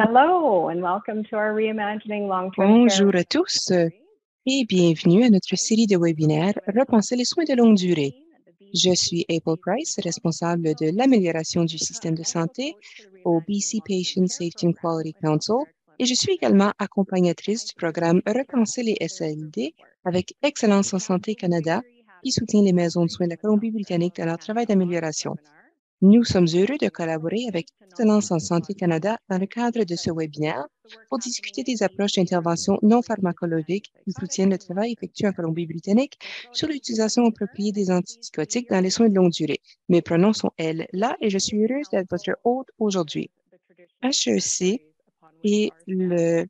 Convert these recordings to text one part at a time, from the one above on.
Hello and welcome to our Reimagining Long-Term Care. Bonjour à tous et bienvenue à notre série de webinaires Repenser les soins de longue durée. Je suis April Price, responsable de l'amélioration du système de santé au BC Patient Safety and Quality Council et je suis également accompagnatrice du programme Repenser les SALD avec Excellence en Santé Canada qui soutient les maisons de soins de la Colombie-Britannique dans leur travail d'amélioration. Nous sommes heureux de collaborer avec Excellence en Santé Canada dans le cadre de ce webinaire pour discuter des approches d'intervention non pharmacologiques qui soutiennent le travail effectué en Colombie-Britannique sur l'utilisation appropriée des antipsychotiques dans les soins de longue durée. Mes pronoms sont elle, là, et je suis heureuse d'être votre hôte aujourd'hui. HEC et le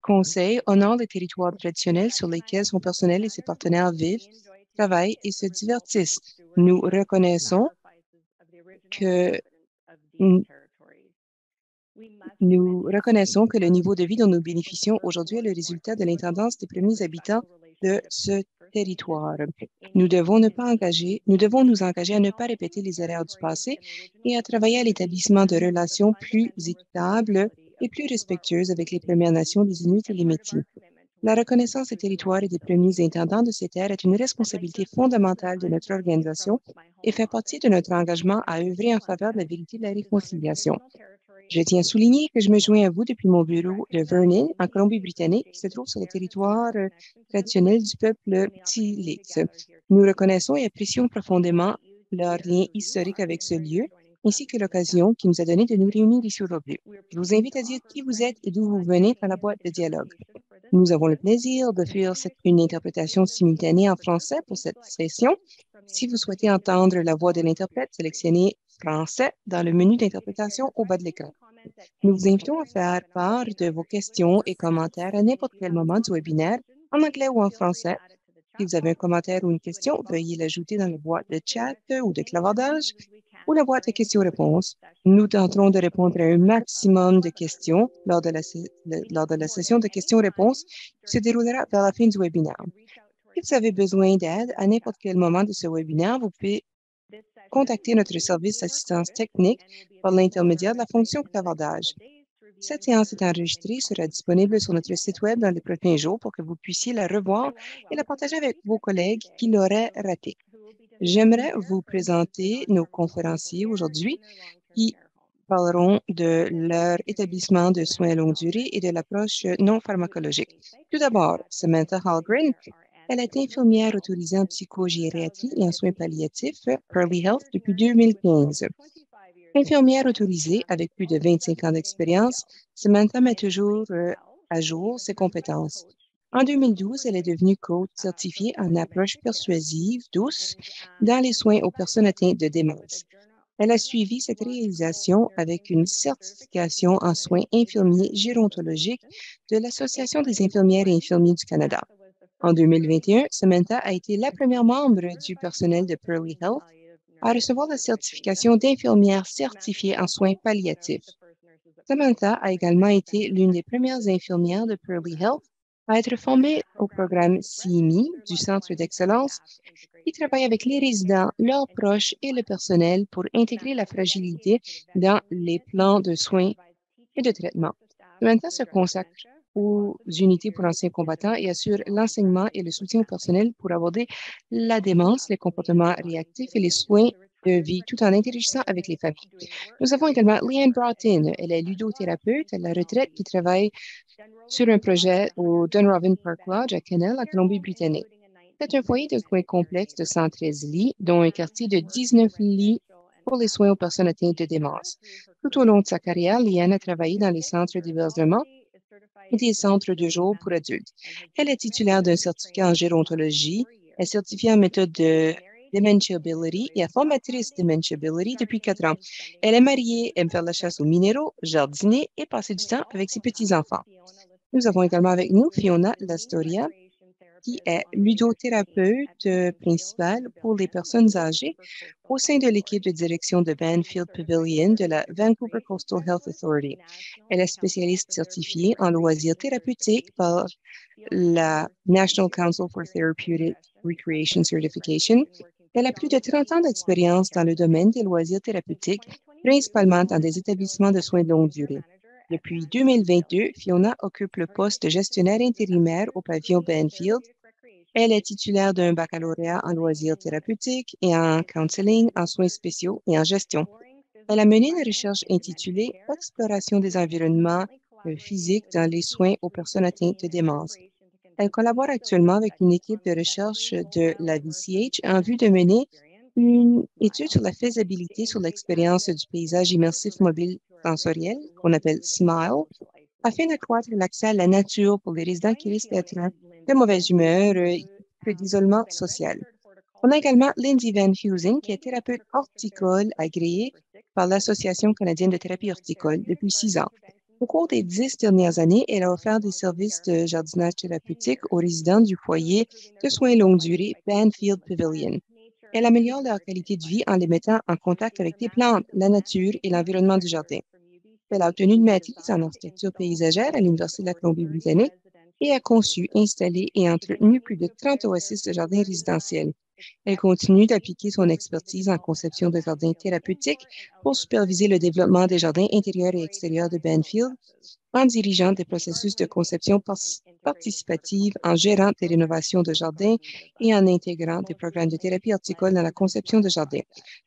Conseil honore les territoires traditionnels sur lesquels son personnel et ses partenaires vivent, travaillent et se divertissent. Nous reconnaissons que le niveau de vie dont nous bénéficions aujourd'hui est le résultat de l'intendance des premiers habitants de ce territoire. Nous devons nous engager à ne pas répéter les erreurs du passé et à travailler à l'établissement de relations plus équitables et plus respectueuses avec les Premières Nations, les Inuits et les Métis. La reconnaissance des territoires et des premiers intendants de ces terres est une responsabilité fondamentale de notre organisation et fait partie de notre engagement à œuvrer en faveur de la vérité et de la réconciliation. Je tiens à souligner que je me joins à vous depuis mon bureau de Vernon, en Colombie-Britannique, qui se trouve sur le territoire traditionnel du peuple Tsilitz. Nous reconnaissons et apprécions profondément leur lien historique avec ce lieu, ainsi que l'occasion qui nous a donné de nous réunir ici aujourd'hui. Je vous invite à dire qui vous êtes et d'où vous venez dans la boîte de dialogue. Nous avons le plaisir de faire une interprétation simultanée en français pour cette session. Si vous souhaitez entendre la voix de l'interprète, sélectionnez Français dans le menu d'interprétation au bas de l'écran. Nous vous invitons à faire part de vos questions et commentaires à n'importe quel moment du webinaire, en anglais ou en français. Si vous avez un commentaire ou une question, veuillez l'ajouter dans la boîte de chat ou de clavardage ou la boîte de questions-réponses. Nous tenterons de répondre à un maximum de questions lors de la session de questions-réponses qui se déroulera vers la fin du webinaire. Si vous avez besoin d'aide à n'importe quel moment de ce webinaire, vous pouvez contacter notre service d'assistance technique par l'intermédiaire de la fonction clavardage. Cette séance est enregistrée et sera disponible sur notre site Web dans les prochains jours pour que vous puissiez la revoir et la partager avec vos collègues qui l'auraient ratée. J'aimerais vous présenter nos conférenciers aujourd'hui qui parleront de leur établissement de soins à longue durée et de l'approche non pharmacologique. Tout d'abord, Samantha Hallgren. Elle est infirmière autorisée en psychogériatrie et en soins palliatifs, Pearly Health, depuis 2015. Infirmière autorisée avec plus de 25 ans d'expérience, Samantha met toujours à jour ses compétences. En 2012, elle est devenue coach certifiée en approche persuasive douce dans les soins aux personnes atteintes de démence. Elle a suivi cette réalisation avec une certification en soins infirmiers gérontologiques de l'Association des infirmières et infirmiers du Canada. En 2021, Samantha a été la première membre du personnel de Pearly Health à recevoir la certification d'infirmière certifiée en soins palliatifs. Samantha a également été l'une des premières infirmières de Pearly Health à être formée au programme CIMI du Centre d'excellence qui travaille avec les résidents, leurs proches et le personnel pour intégrer la fragilité dans les plans de soins et de traitement. Samantha se consacre aux unités pour anciens combattants et assure l'enseignement et le soutien au personnel pour aborder la démence, les comportements réactifs et les soins de vie tout en interagissant avec les familles. Nous avons également Leanne Broughton. Elle est ludothérapeute à la retraite qui travaille sur un projet au Dunrovin Park Lodge à Kennel, en Colombie-Britannique. C'est un foyer de soins complexe de 113 lits, dont un quartier de 19 lits pour les soins aux personnes atteintes de démence. Tout au long de sa carrière, Leanne a travaillé dans les centres d'hébergement et des centres de jour pour adultes. Elle est titulaire d'un certificat en gérontologie, est certifiée en méthode de Dementiability et est formatrice Dementiability depuis 4 ans. Elle est mariée, aime faire la chasse aux minéraux, jardiner et passer du temps avec ses petits-enfants. Nous avons également avec nous Fiona Lastoria, qui est ludothérapeute principale pour les personnes âgées au sein de l'équipe de direction de Banfield Pavilion de la Vancouver Coastal Health Authority. Elle est spécialiste certifiée en loisirs thérapeutiques par la National Council for Therapeutic Recreation Certification. Elle a plus de 30 ans d'expérience dans le domaine des loisirs thérapeutiques, principalement dans des établissements de soins de longue durée. Depuis 2022, Fiona occupe le poste de gestionnaire intérimaire au pavillon Banfield. Elle est titulaire d'un baccalauréat en loisirs thérapeutiques et en counseling, en soins spéciaux et en gestion. Elle a mené une recherche intitulée Exploration des environnements physiques dans les soins aux personnes atteintes de démence. Elle collabore actuellement avec une équipe de recherche de la VCH en vue de mener une étude sur la faisabilité sur l'expérience du paysage immersif mobile sensoriel, qu'on appelle SMILE, afin d'accroître l'accès à la nature pour les résidents qui risquent d'être de mauvaise humeur et d'isolement social. On a également Lindsay Van Heusen, qui est thérapeute horticole agréée par l'Association canadienne de thérapie horticole depuis 6 ans. Au cours des 10 dernières années, elle a offert des services de jardinage thérapeutique aux résidents du foyer de soins longue durée Banfield Pavilion. Elle améliore leur qualité de vie en les mettant en contact avec les plantes, la nature et l'environnement du jardin. Elle a obtenu une maîtrise en architecture paysagère à l'Université de la Colombie-Britannique et a conçu, installé et entretenu plus de 30 oasis de jardins résidentiels. Elle continue d'appliquer son expertise en conception de jardins thérapeutiques pour superviser le développement des jardins intérieurs et extérieurs de Banfield en dirigeant des processus de conception participative, en gérant des rénovations de jardins et en intégrant des programmes de thérapie horticole dans la conception de jardins.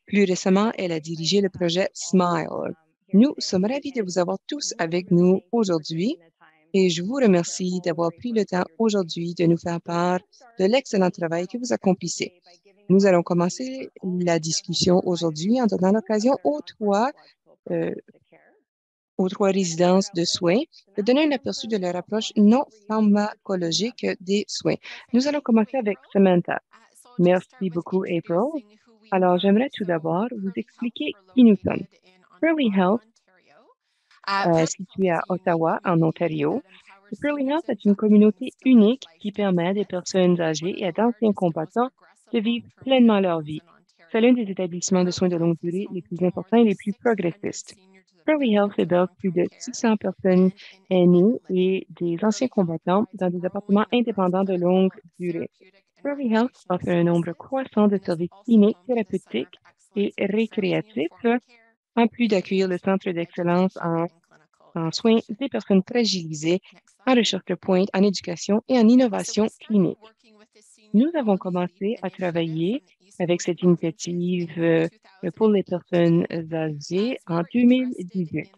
Plus récemment, elle a dirigé le projet SMILE. Nous sommes ravis de vous avoir tous avec nous aujourd'hui et je vous remercie d'avoir pris le temps aujourd'hui de nous faire part de l'excellent travail que vous accomplissez. Nous allons commencer la discussion aujourd'hui en donnant l'occasion euh, aux trois résidences de soins de donner un aperçu de leur approche non pharmacologique des soins. Nous allons commencer avec Samantha. Merci beaucoup, April. Alors, j'aimerais tout d'abord vous expliquer qui nous sommes. Pearly Health, située à Ottawa, en Ontario. Pearly Health est une communauté unique qui permet à des personnes âgées et à d'anciens combattants de vivre pleinement leur vie. C'est l'un des établissements de soins de longue durée les plus importants et les plus progressistes. Pearly Health héberge plus de 600 personnes aînées et des anciens combattants dans des appartements indépendants de longue durée. Pearly Health offre un nombre croissant de services cliniques, thérapeutiques et récréatifs, en plus d'accueillir le Centre d'excellence en soins des personnes fragilisées, en recherche de pointe, en éducation et en innovation clinique. Nous avons commencé à travailler avec cette initiative pour les personnes âgées en 2018.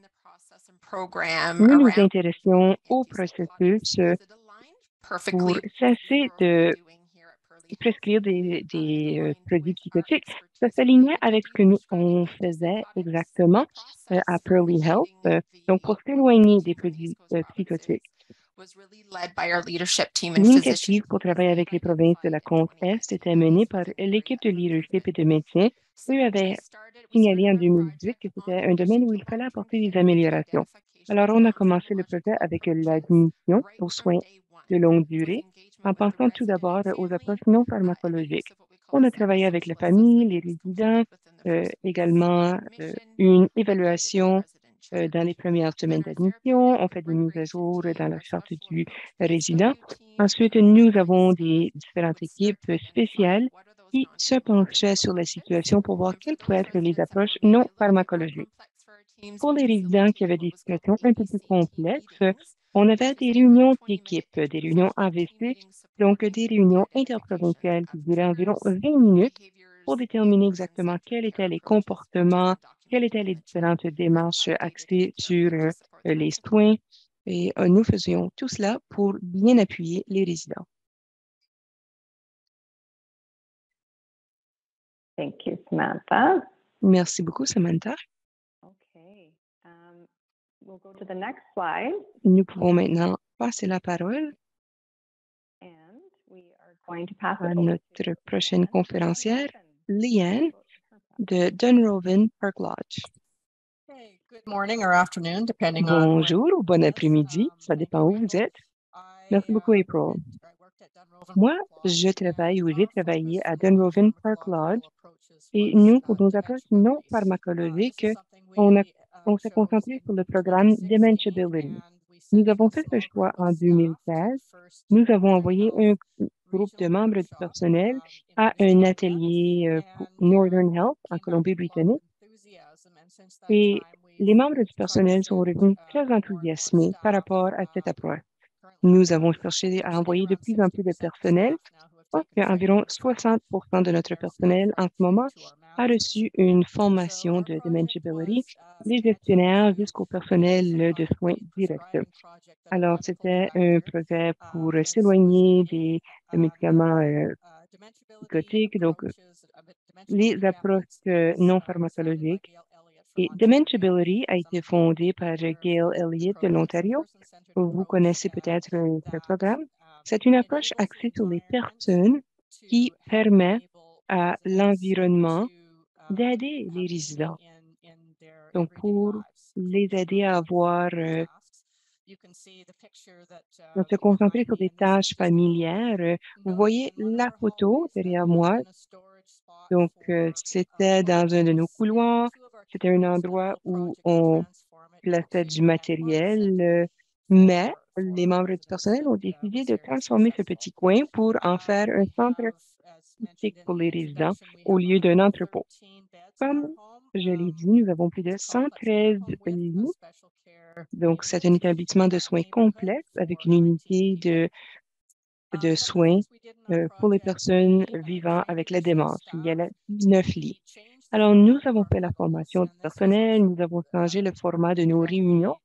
Nous nous intéressions au processus pour cesser de prescrire des produits psychotiques. Ça s'alignait avec ce que on faisait exactement à Pearly Health, donc pour s'éloigner des produits psychotiques. L'initiative pour travailler avec les provinces de la côte Est était menée par l'équipe de leadership et de médecins. Eux avaient signalé en 2018 que c'était un domaine où il fallait apporter des améliorations. Alors, on a commencé le projet avec l'admission aux soins de longue durée en pensant tout d'abord aux approches non pharmacologiques. On a travaillé avec la famille, les résidents, également une évaluation dans les premières semaines d'admission. On fait des mises à jour dans la charte du résident. Ensuite, nous avons des différentes équipes spéciales qui se penchaient sur la situation pour voir quelles pouvaient être les approches non pharmacologiques. Pour les résidents qui avaient des situations un peu plus complexes, on avait des réunions d'équipe, des réunions AVC, donc des réunions interprovinciales qui duraient environ 20 minutes pour déterminer exactement quels étaient les comportements, quelles étaient les différentes démarches axées sur les soins. Et nous faisions tout cela pour bien appuyer les résidents. Thank you, Samantha. Merci beaucoup, Samantha. Okay. We'll go to the next slide. Nous pouvons maintenant passer la parole And we are going to pass à it over notre prochaine conférencière, Leanne, de Dunroven Park Lodge. Hey, good morning or afternoon, depending on Bonjour ou bon après-midi, ça dépend où vous êtes. Merci beaucoup, April. Moi, je travaille ou j'ai travaillé à Dunroven Park Lodge et nous, pour nos approches non pharmacologiques, on s'est concentré sur le programme Dementiability. Nous avons fait ce choix en 2016. Nous avons envoyé un groupe de membres du personnel à un atelier pour Northern Health en Colombie-Britannique. Et Les membres du personnel sont revenus très enthousiasmés par rapport à cette approche. Nous avons cherché à envoyer de plus en plus de personnel. Je pense qu'environ 60% de notre personnel en ce moment a reçu une formation de Dementiability, les gestionnaires jusqu'au personnel de soins directs. Alors, c'était un projet pour s'éloigner des médicaments psychotiques, donc les approches non pharmacologiques. Et Dementiability a été fondé par Gail Elliott de l'Ontario. Vous connaissez peut-être ce programme. C'est une approche axée sur les personnes qui permet à l'environnement d'aider les résidents. Donc, pour les aider à avoir, à se concentrer sur des tâches familières. Vous voyez la photo derrière moi. Donc, c'était dans un de nos couloirs. C'était un endroit où on plaçait du matériel, mais les membres du personnel ont décidé de transformer ce petit coin pour en faire un centre artistique pour les résidents au lieu d'un entrepôt. Comme je l'ai dit, nous avons plus de 113 lits. Donc, c'est un établissement de soins complexe avec une unité de soins pour les personnes vivant avec la démence. Il y a 19 lits. Alors, nous avons fait la formation du personnel, nous avons changé le format de nos réunions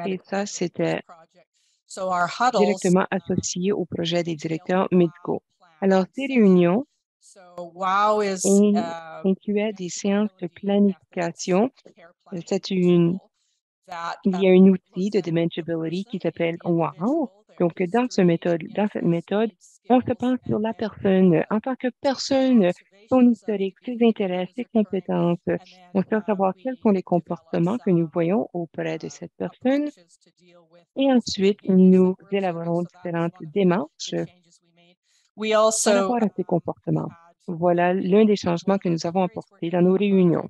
et ça, c'était directement associé au projet des directeurs médicaux. Alors, ces réunions incluaient des séances de planification. Il y a un outil de Dementiability qui s'appelle WOW. Donc, dans cette méthode, on se pense sur la personne en tant que personne, son historique, ses intérêts, ses compétences. On cherche savoir quels sont les comportements que nous voyons auprès de cette personne. Et ensuite, nous élaborons différentes démarches par rapport à ces comportements. Voilà l'un des changements que nous avons apportés dans nos réunions.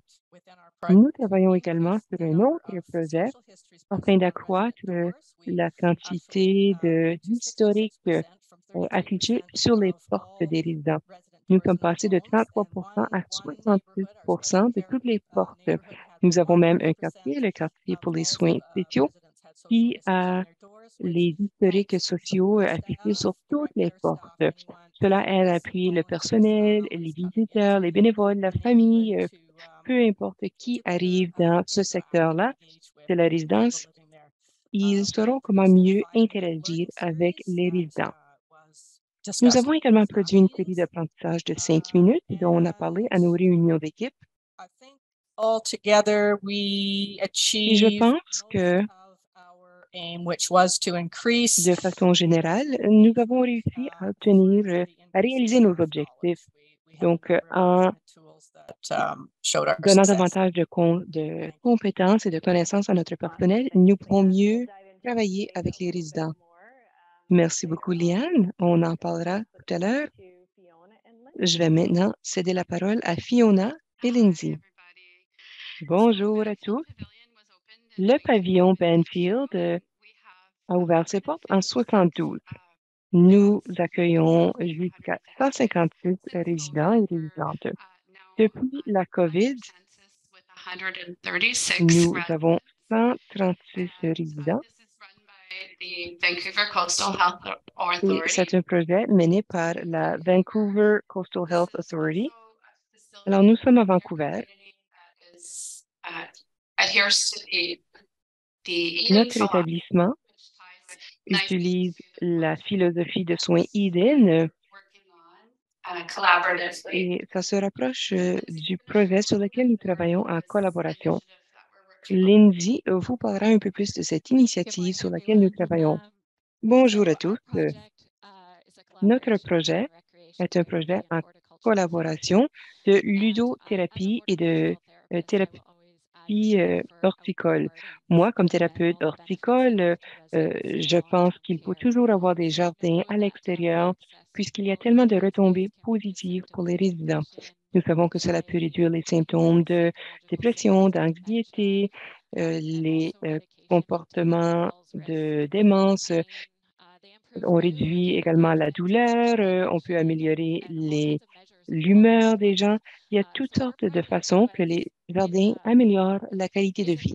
Nous travaillons également sur un autre projet afin d'accroître la quantité d'historique affiché sur les portes des résidents. Nous sommes passés de 33% à 66% de toutes les portes. Nous avons même un quartier, le quartier pour les soins spéciaux, qui a les historiques sociaux affichés sur toutes les portes. Cela aide à appuyer le personnel, les visiteurs, les bénévoles, la famille, peu importe qui arrive dans ce secteur-là de la résidence, ils sauront comment mieux interagir avec les résidents. Nous avons également produit une série d'apprentissage de 5 minutes dont on a parlé à nos réunions d'équipe. Et je pense que de façon générale, nous avons réussi à obtenir, à réaliser nos objectifs. Donc, en donnant davantage de compétences et de connaissances à notre personnel, nous pourrons mieux travailler avec les résidents. Merci beaucoup, Liane. On en parlera tout à l'heure. Je vais maintenant céder la parole à Fiona et Lindsay. Bonjour à tous. Le pavillon Banfield a ouvert ses portes en 72. Nous accueillons jusqu'à 156 résidents et résidentes. Depuis la COVID, nous avons 136 résidents. Et c'est un projet mené par la Vancouver Coastal Health Authority. Alors, nous sommes à Vancouver. Notre établissement utilise la philosophie de soins Eden et ça se rapproche du projet sur lequel nous travaillons en collaboration. Lindsay vous parlera un peu plus de cette initiative sur laquelle nous travaillons. Bonjour à tous. Notre projet est un projet en collaboration de ludothérapie et de thérapie horticole. Moi, comme thérapeute horticole, je pense qu'il faut toujours avoir des jardins à l'extérieur puisqu'il y a tellement de retombées positives pour les résidents. Nous savons que cela peut réduire les symptômes de dépression, d'anxiété, les comportements de démence. On réduit également la douleur, on peut améliorer l'humeur des gens. Il y a toutes sortes de façons que les jardins améliorent la qualité de vie.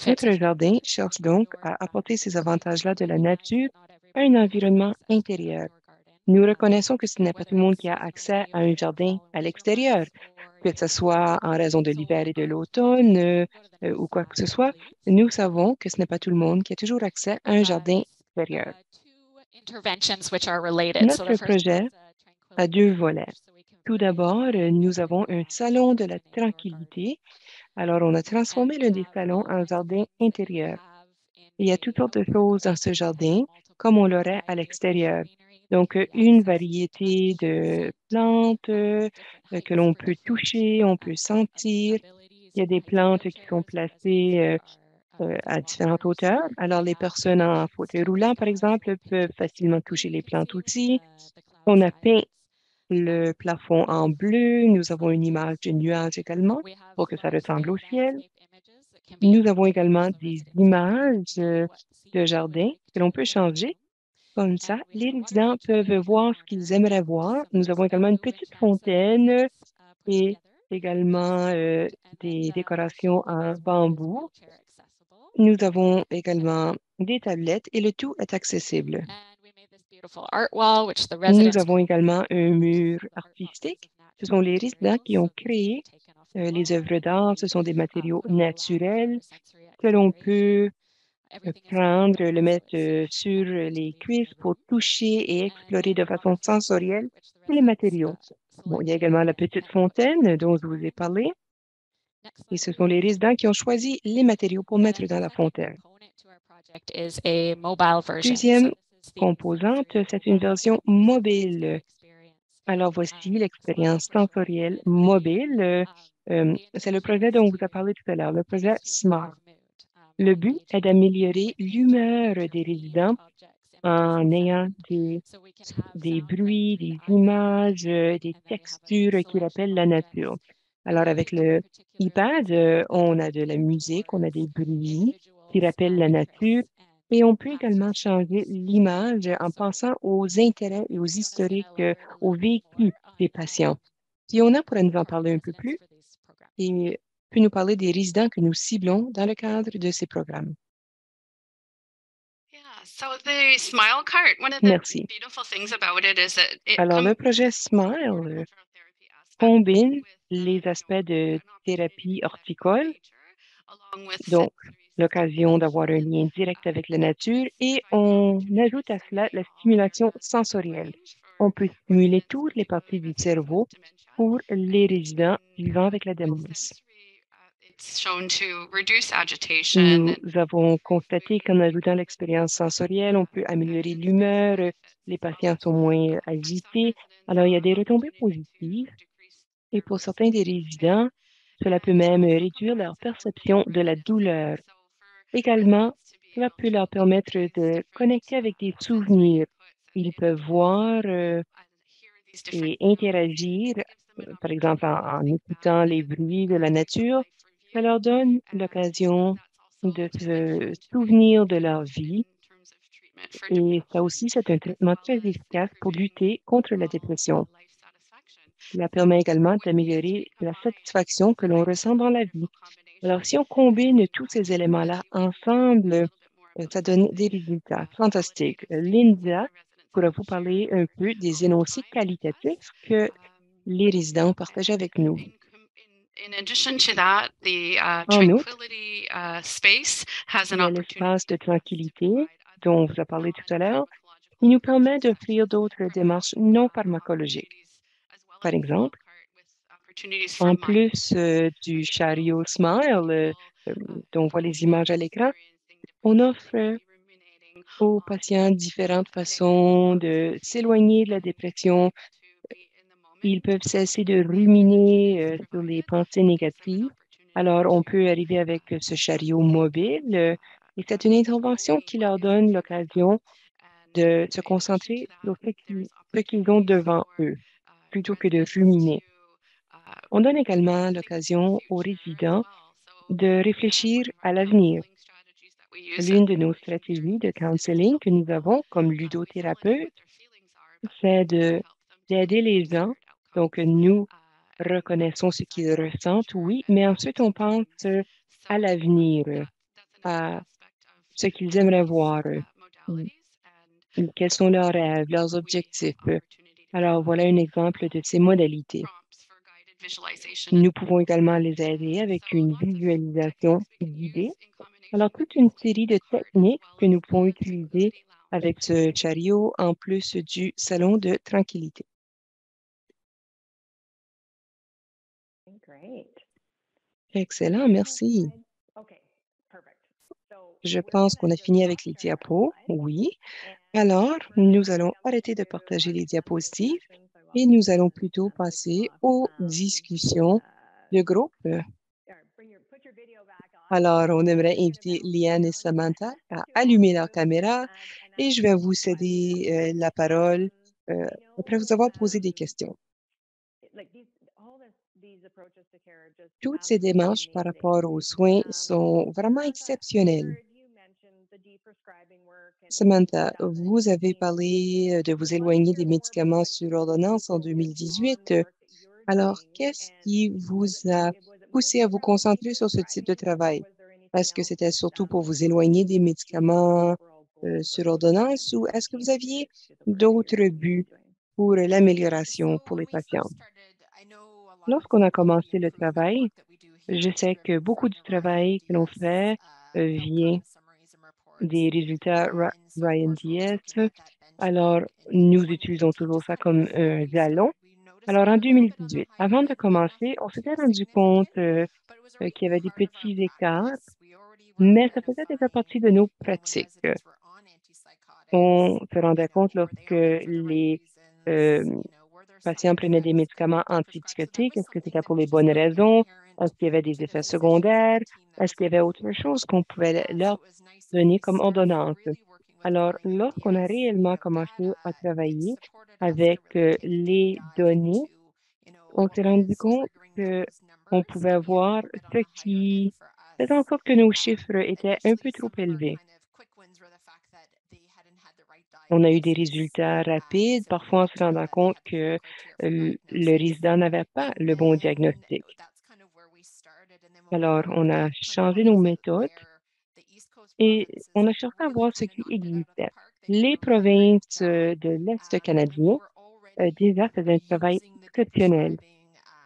Notre jardin cherche donc à apporter ces avantages-là de la nature à un environnement intérieur. Nous reconnaissons que ce n'est pas tout le monde qui a accès à un jardin à l'extérieur, que ce soit en raison de l'hiver et de l'automne ou quoi que ce soit. Nous savons que ce n'est pas tout le monde qui a toujours accès à un jardin extérieur. Notre projet a deux volets. Tout d'abord, nous avons un salon de la tranquillité. Alors, on a transformé l'un des salons en jardin intérieur. Il y a toutes sortes de choses dans ce jardin, comme on l'aurait à l'extérieur. Donc, une variété de plantes que l'on peut toucher, on peut sentir. Il y a des plantes qui sont placées à différentes hauteurs. Alors, les personnes en fauteuil roulant, par exemple, peuvent facilement toucher les plantes aussi. On a peint le plafond en bleu. Nous avons une image de nuage également pour que ça ressemble au ciel. Nous avons également des images de jardin que l'on peut changer. Comme ça, les résidents peuvent voir ce qu'ils aimeraient voir. Nous avons également une petite fontaine et également des décorations en bambou. Nous avons également des tablettes et le tout est accessible. Nous avons également un mur artistique. Ce sont les résidents qui ont créé les œuvres d'art. Ce sont des matériaux naturels que l'on peut prendre, le mettre sur les cuisses pour toucher et explorer de façon sensorielle les matériaux. Bon, il y a également la petite fontaine dont je vous ai parlé. Et ce sont les résidents qui ont choisi les matériaux pour mettre dans la fontaine. Deuxième composante, c'est une version mobile. Alors voici l'expérience sensorielle mobile. C'est le projet dont on vous a parlé tout à l'heure, le projet SMART. Le but est d'améliorer l'humeur des résidents en ayant des bruits, des images, des textures qui rappellent la nature. Alors, avec le iPad, on a de la musique, on a des bruits qui rappellent la nature et on peut également changer l'image en pensant aux intérêts et aux historiques, aux vécus des patients. Fiona pourrait nous en parler un peu plus et peut nous parler des résidents que nous ciblons dans le cadre de ces programmes. Merci. Alors, le projet SMILE combine les aspects de thérapie horticole, donc l'occasion d'avoir un lien direct avec la nature, et on ajoute à cela la stimulation sensorielle. On peut stimuler toutes les parties du cerveau pour les résidents vivant avec la démence. Nous avons constaté qu'en ajoutant l'expérience sensorielle, on peut améliorer l'humeur, les patients sont moins agités. Alors, il y a des retombées positives et pour certains des résidents, cela peut même réduire leur perception de la douleur. Également, cela peut leur permettre de connecter avec des souvenirs. Ils peuvent voir et interagir, par exemple en écoutant les bruits de la nature. Ça leur donne l'occasion de se souvenir de leur vie. Et ça aussi, c'est un traitement très efficace pour lutter contre la dépression. Cela permet également d'améliorer la satisfaction que l'on ressent dans la vie. Alors, si on combine tous ces éléments-là ensemble, ça donne des résultats fantastiques. Linda pourra vous parler un peu des énoncés qualitatifs que les résidents partagent avec nous. En outre, il y a l'espace de tranquillité dont on vous a parlé tout à l'heure, qui nous permet d'offrir d'autres démarches non pharmacologiques. Par exemple, en plus du chariot Smile, dont on voit les images à l'écran, on offre aux patients différentes façons de s'éloigner de la dépression. Ils peuvent cesser de ruminer sur les pensées négatives. Alors, on peut arriver avec ce chariot mobile et c'est une intervention qui leur donne l'occasion de se concentrer sur ce qu'ils ont devant eux, plutôt que de ruminer. On donne également l'occasion aux résidents de réfléchir à l'avenir. L'une de nos stratégies de counseling que nous avons comme ludothérapeute, c'est d'aider les gens Donc, nous reconnaissons ce qu'ils ressentent, oui, mais ensuite, on pense à l'avenir, à ce qu'ils aimeraient voir, quels sont leurs rêves, leurs objectifs. Alors, voilà un exemple de ces modalités. Nous pouvons également les aider avec une visualisation guidée. Alors, toute une série de techniques que nous pouvons utiliser avec ce chariot en plus du salon de tranquillité. Excellent, merci. Je pense qu'on a fini avec les diapos, oui. Alors, nous allons arrêter de partager les diapositives et nous allons plutôt passer aux discussions de groupe. Alors, on aimerait inviter Liane et Samantha à allumer leur caméra et je vais vous céder la parole après vous avoir posé des questions. Toutes ces démarches par rapport aux soins sont vraiment exceptionnelles. Samantha, vous avez parlé de vous éloigner des médicaments sur ordonnance en 2018. Alors, qu'est-ce qui vous a poussé à vous concentrer sur ce type de travail? Est-ce que c'était surtout pour vous éloigner des médicaments sur ordonnance ou est-ce que vous aviez d'autres buts pour l'amélioration pour les patients? Lorsqu'on a commencé le travail, je sais que beaucoup du travail que l'on fait vient des résultats Ryan-DS. Alors, nous utilisons toujours ça comme un jalon. Alors, en 2018, avant de commencer, on s'était rendu compte qu'il y avait des petits écarts, mais ça faisait déjà partie de nos pratiques. On se rendait compte lorsque les patients prenaient des médicaments antipsychotiques, est-ce que c'était pour les bonnes raisons? Est-ce qu'il y avait des effets secondaires? Est-ce qu'il y avait autre chose qu'on pouvait leur donner comme ordonnance? Alors, lorsqu'on a réellement commencé à travailler avec les données, on s'est rendu compte qu'on pouvait voir ce qui faisait en sorte que nos chiffres étaient un peu trop élevés. On a eu des résultats rapides, parfois en se rendant compte que le résident n'avait pas le bon diagnostic. Alors, on a changé nos méthodes et on a cherché à voir ce qui existait. Les provinces de l'Est canadien déjà faisaient un travail exceptionnel.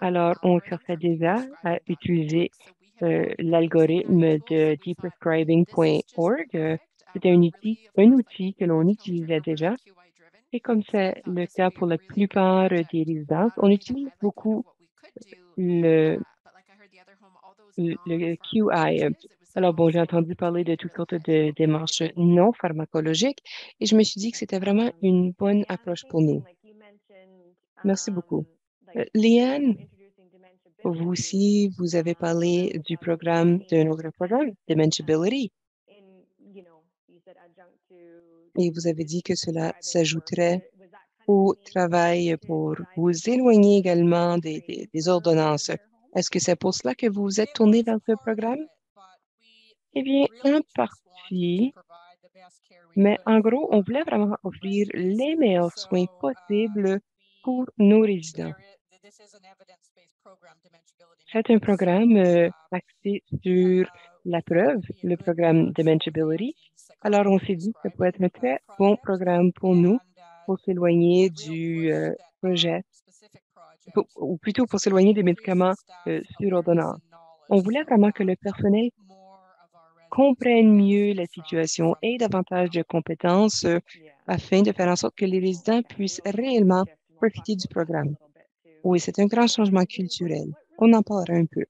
Alors, on cherchait déjà à utiliser l'algorithme de deprescribing.org. C'était un outil que l'on utilisait déjà. Et comme c'est le cas pour la plupart des résidences, on utilise beaucoup le, le QI. Alors, bon, j'ai entendu parler de toutes sortes de démarches non pharmacologiques et je me suis dit que c'était vraiment une bonne approche pour nous. Merci beaucoup. Liane, vous aussi, vous avez parlé du programme, d'un autre programme, Dementiability. Et vous avez dit que cela s'ajouterait au travail pour vous éloigner également des ordonnances. Est-ce que c'est pour cela que vous vous êtes tourné vers ce programme? Eh bien, en partie, mais en gros, on voulait vraiment offrir les meilleurs soins possibles pour nos résidents. C'est un programme axé sur la preuve, le programme Dementiability. Alors, on s'est dit que ça pourrait être un très bon programme pour nous pour s'éloigner du projet, ou plutôt pour s'éloigner des médicaments sur ordonnance. On voulait vraiment que le personnel comprenne mieux la situation et davantage de compétences afin de faire en sorte que les résidents puissent réellement profiter du programme. Oui, c'est un grand changement culturel. On en parlera un peu.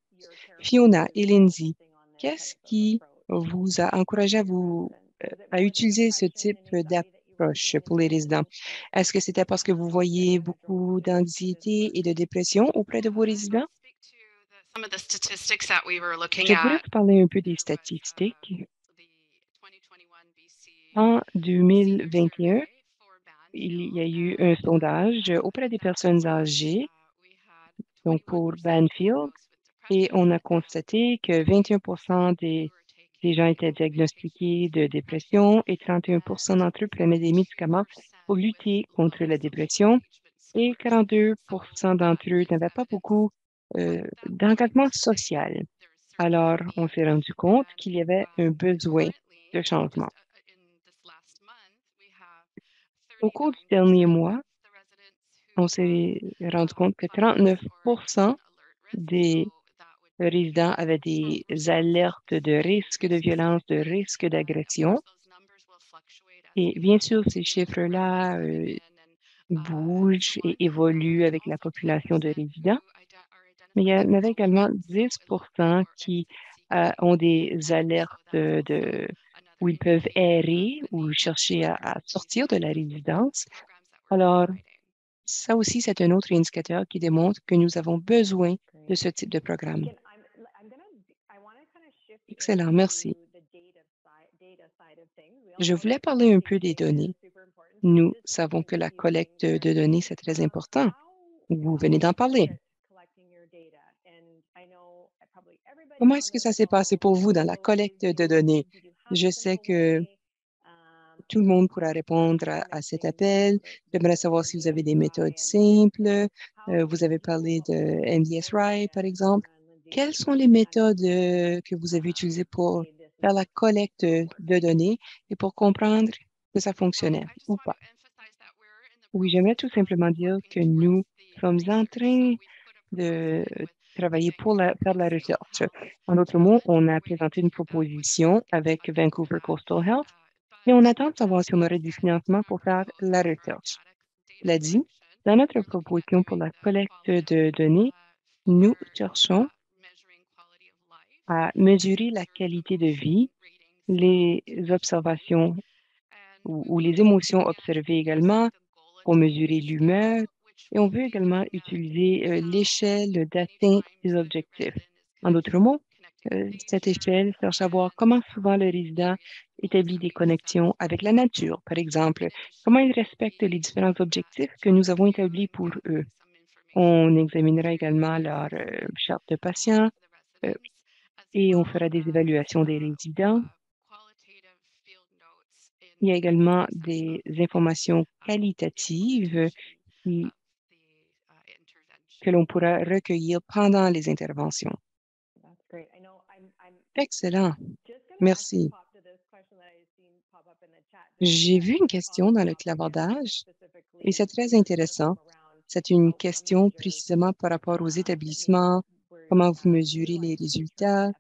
Fiona et Lindsay, qu'est-ce qui vous a encouragé à utiliser ce type d'approche pour les résidents? Est-ce que c'était parce que vous voyez beaucoup d'anxiété et de dépression auprès de vos résidents? Je pourrais vous parler un peu des statistiques. En 2021, il y a eu un sondage auprès des personnes âgées, donc pour Banfield, et on a constaté que 21% des gens étaient diagnostiqués de dépression et 31% d'entre eux prenaient des médicaments pour lutter contre la dépression. et 42 d'entre eux n'avaient pas beaucoup d'engagement social. Alors, on s'est rendu compte qu'il y avait un besoin de changement. Au cours du dernier mois, on s'est rendu compte que 39 des résidents avaient des alertes de risque de violence, de risque d'agression. Et bien sûr, ces chiffres-là bougent et évoluent avec la population de résidents, mais il y en avait également 10 qui ont des alertes où ils peuvent errer ou chercher à sortir de la résidence. Alors, ça aussi, c'est un autre indicateur qui démontre que nous avons besoin de ce type de programme. Excellent, merci. Je voulais parler un peu des données. Nous savons que la collecte de données, c'est très important. Vous venez d'en parler. Comment est-ce que ça s'est passé pour vous dans la collecte de données? Je sais que tout le monde pourra répondre à cet appel. J'aimerais savoir si vous avez des méthodes simples. Vous avez parlé de NDSRI, par exemple. Quelles sont les méthodes que vous avez utilisées pour faire la collecte de données et pour comprendre que ça fonctionnait ou pas? Oui, j'aimerais tout simplement dire que nous sommes en train de travailler pour faire de la recherche. En d'autres mots, on a présenté une proposition avec Vancouver Coastal Health et on attend de savoir si on aurait du financement pour faire la recherche. Cela dit, dans notre proposition pour la collecte de données, nous cherchons à mesurer la qualité de vie, les observations ou les émotions observées également, pour mesurer l'humeur, et on veut également utiliser l'échelle d'atteinte des objectifs. En d'autres mots, cette échelle cherche à voir comment souvent le résident établit des connexions avec la nature, par exemple, comment ils respectent les différents objectifs que nous avons établis pour eux. On examinera également leur charte de patient et on fera des évaluations des résidents. Il y a également des informations qualitatives que l'on pourra recueillir pendant les interventions. Excellent. Merci. J'ai vu une question dans le clavardage et c'est très intéressant. C'est une question précisément par rapport aux établissements, comment vous mesurez les résultats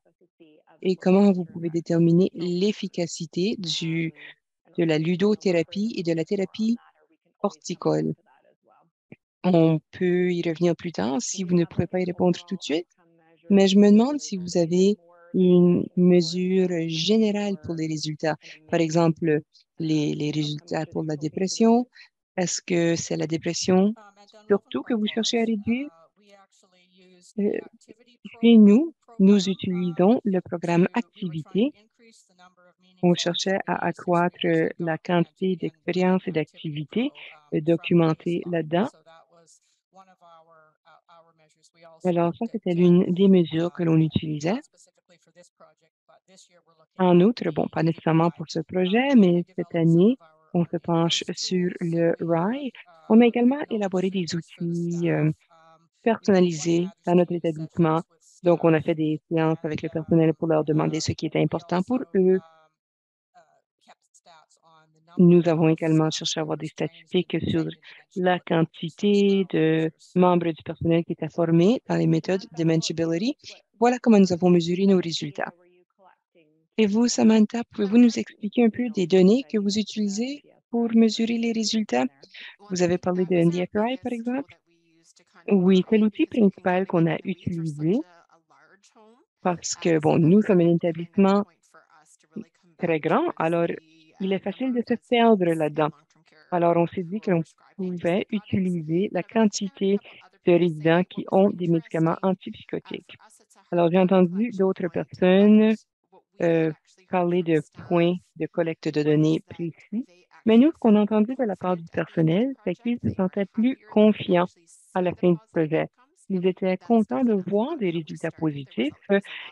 et comment vous pouvez déterminer l'efficacité de la ludothérapie et de la thérapie horticole. On peut y revenir plus tard si vous ne pouvez pas y répondre tout de suite, mais je me demande si vous avez une mesure générale pour les résultats. Par exemple, les résultats pour la dépression. Est-ce que c'est la dépression surtout que vous cherchez à réduire? Chez nous, nous utilisons le programme Activité. On cherchait à accroître la quantité d'expériences et d'activités documentées là-dedans. Alors, ça, c'était l'une des mesures que l'on utilisait. En outre, bon, pas nécessairement pour ce projet, mais cette année, on se penche sur le RIE. On a également élaboré des outils personnalisés dans notre établissement. Donc, on a fait des séances avec le personnel pour leur demander ce qui était important pour eux. Nous avons également cherché à avoir des statistiques sur la quantité de membres du personnel qui étaient formés dans les méthodes de Manageability. Voilà comment nous avons mesuré nos résultats. Et vous, Samantha, pouvez-vous nous expliquer un peu des données que vous utilisez pour mesurer les résultats? Vous avez parlé de NDFRI, par exemple? Oui, c'est l'outil principal qu'on a utilisé parce que, bon, nous sommes un établissement très grand, alors il est facile de se perdre là-dedans. Alors, on s'est dit que l'on pouvait utiliser la quantité de résidents qui ont des médicaments antipsychotiques. Alors, j'ai entendu d'autres personnes parler de points de collecte de données précis, mais nous, ce qu'on a entendu de la part du personnel, c'est qu'ils se sentaient plus confiants à la fin du projet. Ils étaient contents de voir des résultats positifs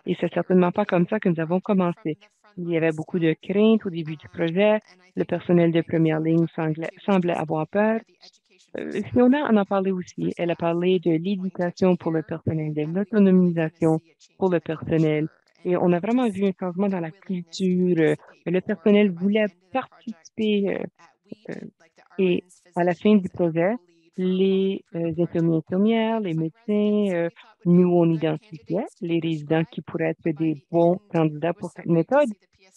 et c'est certainement pas comme ça que nous avons commencé. Il y avait beaucoup de craintes au début du projet. Le personnel de première ligne semblait avoir peur. Fiona en a parlé aussi. Elle a parlé de l'éducation pour le personnel, de l'autonomisation pour le personnel. Et on a vraiment vu un changement dans la culture. Le personnel voulait participer euh, et à la fin du projet, les infirmières, les médecins, nous, on identifiait les résidents qui pourraient être des bons candidats pour cette méthode.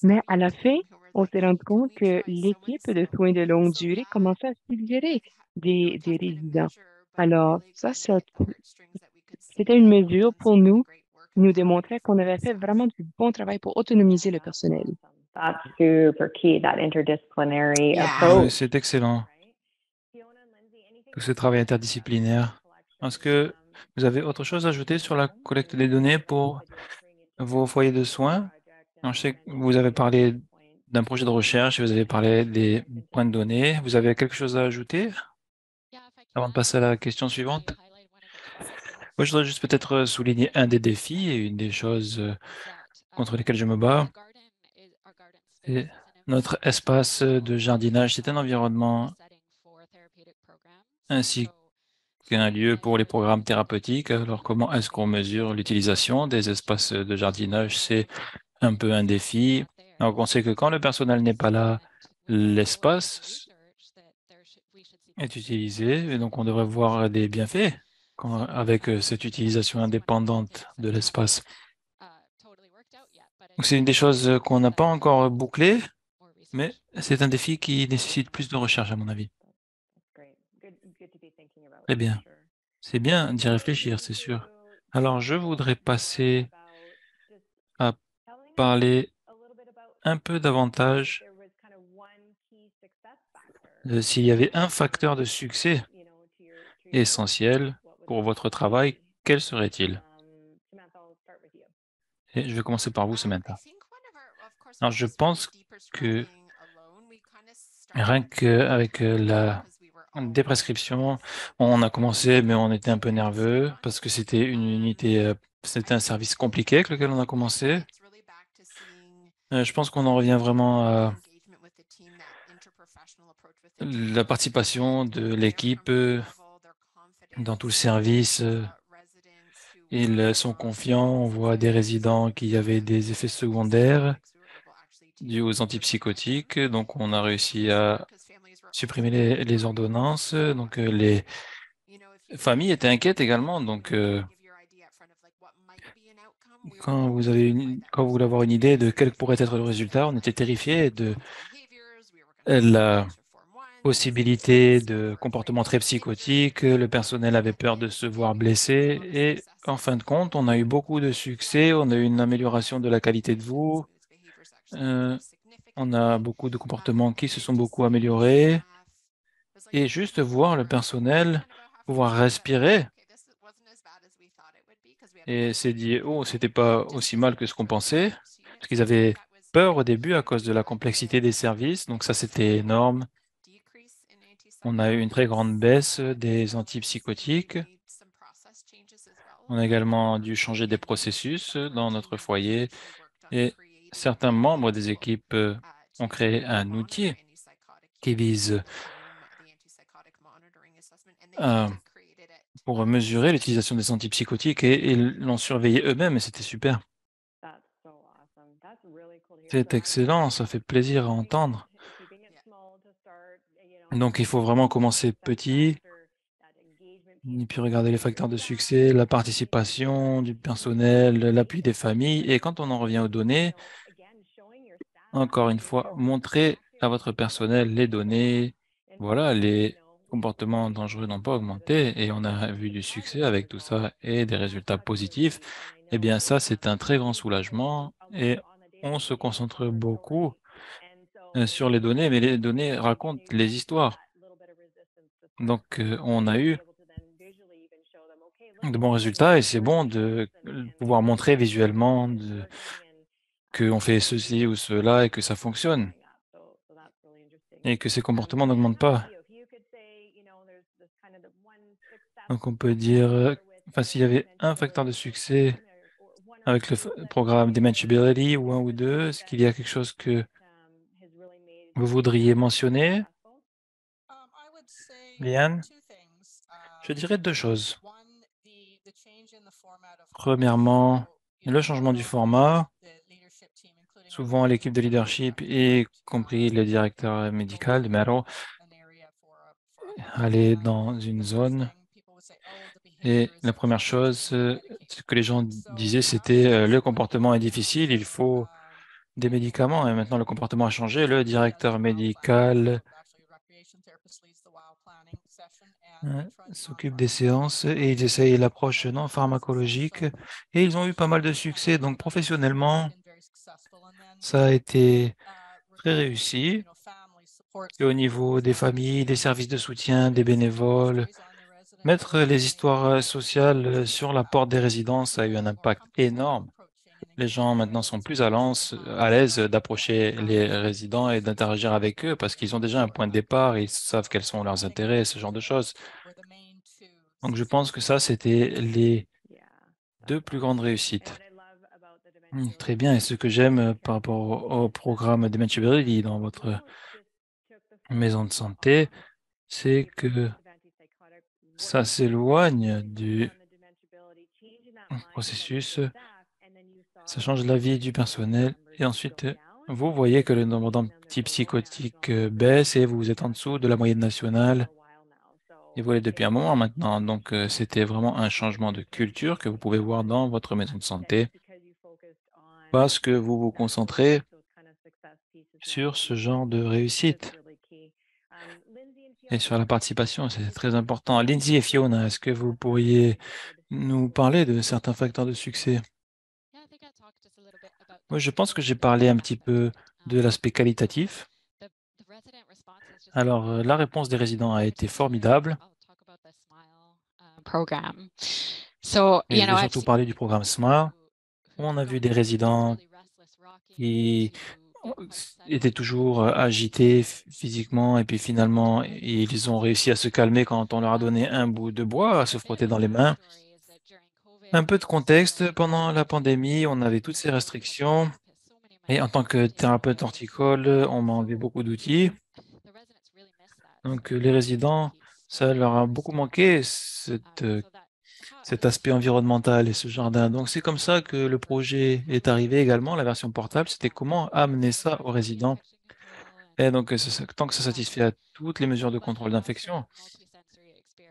Mais à la fin, on s'est rendu compte que l'équipe de soins de longue durée commençait à suggérer des résidents. Alors, c'était une mesure pour nous qui nous démontrait qu'on avait fait vraiment du bon travail pour autonomiser le personnel. That's super key, that interdisciplinary Yeah. approach. C'est excellent, tout ce travail interdisciplinaire. Est-ce que vous avez autre chose à ajouter sur la collecte des données pour vos foyers de soins? Je sais que vous avez parlé d'un projet de recherche et vous avez parlé des points de données. Vous avez quelque chose à ajouter avant de passer à la question suivante? Moi, je voudrais juste peut-être souligner un des défis et une des choses contre lesquelles je me bats. C'est notre espace de jardinage. C'est un environnement ainsi qu'un lieu pour les programmes thérapeutiques. Alors, comment est-ce qu'on mesure l'utilisation des espaces de jardinage? C'est un peu un défi. Donc, on sait que quand le personnel n'est pas là, l'espace est utilisé et donc on devrait voir des bienfaits avec cette utilisation indépendante de l'espace. Donc, c'est une des choses qu'on n'a pas encore bouclées, mais c'est un défi qui nécessite plus de recherche, à mon avis. Très bien. C'est bien d'y réfléchir, c'est sûr. Alors, je voudrais passer à parler un peu davantage de s'il y avait un facteur de succès essentiel pour votre travail, quel serait-il? Et je vais commencer par vous, Samantha. Alors, je pense que rien qu'avec la déprescription, on a commencé, mais on était un peu nerveux parce que c'était une unité, c'était un service compliqué avec lequel on a commencé. Je pense qu'on en revient vraiment à la participation de l'équipe dans tout le service. Ils sont confiants. On voit des résidents qui avaient des effets secondaires dus aux antipsychotiques. Donc, on a réussi à supprimer les ordonnances. Donc, les familles étaient inquiètes également. Donc, quand quand vous voulez avoir une idée de quel pourrait être le résultat, on était terrifiés de la possibilité de comportements très psychotiques. Le personnel avait peur de se voir blessé. Et en fin de compte, on a eu beaucoup de succès. On a eu une amélioration de la qualité de vie. On a beaucoup de comportements qui se sont beaucoup améliorés. Et juste voir le personnel pouvoir respirer et s'est dit, oh, c'était pas aussi mal que ce qu'on pensait, parce qu'ils avaient peur au début à cause de la complexité des services. Donc ça, c'était énorme. On a eu une très grande baisse des antipsychotiques. On a également dû changer des processus dans notre foyer et certains membres des équipes ont créé un outil qui vise pour mesurer l'utilisation des antipsychotiques et ils l'ont surveillé eux-mêmes et c'était super. C'est excellent, ça fait plaisir à entendre. Donc, il faut vraiment commencer petit, et puis regarder les facteurs de succès, la participation du personnel, l'appui des familles. Et quand on en revient aux données, encore une fois, montrer à votre personnel les données. Voilà, les comportements dangereux n'ont pas augmenté et on a vu du succès avec tout ça et des résultats positifs. Eh bien, ça, c'est un très grand soulagement et on se concentre beaucoup sur les données, mais les données racontent les histoires. Donc, on a eu de bons résultats et c'est bon de pouvoir montrer visuellement qu'on fait ceci ou cela et que ça fonctionne et que ces comportements n'augmentent pas. Donc, on peut dire, enfin, s'il y avait un facteur de succès avec le programme Dementiability ou un ou deux, est-ce qu'il y a quelque chose que vous voudriez mentionner? Liane? Je dirais deux choses. Premièrement, le changement du format. Souvent, l'équipe de leadership, y compris le directeur médical, Mero, allait dans une zone et la première chose, ce que les gens disaient, c'était le comportement est difficile, il faut des médicaments. Et maintenant, le comportement a changé. Le directeur médical s'occupe des séances et ils essayent l'approche non pharmacologique et ils ont eu pas mal de succès. Donc, professionnellement, ça a été très réussi. Et au niveau des familles, des services de soutien, des bénévoles, mettre les histoires sociales sur la porte des résidences a eu un impact énorme. Les gens maintenant sont plus à l'aise d'approcher les résidents et d'interagir avec eux parce qu'ils ont déjà un point de départ, ils savent quels sont leurs intérêts, ce genre de choses. Donc je pense que ça, c'était les deux plus grandes réussites. Très bien. Et ce que j'aime par rapport au programme Dementia Berry dans votre maison de santé, c'est que ça s'éloigne du processus, ça change la vie du personnel et ensuite, vous voyez que le nombre d'antipsychotiques baisse et vous êtes en dessous de la moyenne nationale et vous l'êtes depuis un moment maintenant. Donc, c'était vraiment un changement de culture que vous pouvez voir dans votre maison de santé parce que vous vous concentrez sur ce genre de réussite et sur la participation, c'est très important. Lindsay et Fiona, est-ce que vous pourriez nous parler de certains facteurs de succès? Oui, je pense que j'ai parlé un petit peu de l'aspect qualitatif. Alors, la réponse des résidents a été formidable et je vais surtout parler du programme SMART. On a vu des résidents qui étaient toujours agités physiquement et puis finalement, ils ont réussi à se calmer quand on leur a donné un bout de bois à se frotter dans les mains. Un peu de contexte, pendant la pandémie, on avait toutes ces restrictions et en tant que thérapeute horticole, on m'a enlevé beaucoup d'outils. Donc, les résidents, ça leur a beaucoup manqué cet aspect environnemental et ce jardin. Donc, c'est comme ça que le projet est arrivé également, la version portable, c'était comment amener ça aux résidents. Et donc, tant que ça satisfait à toutes les mesures de contrôle d'infection,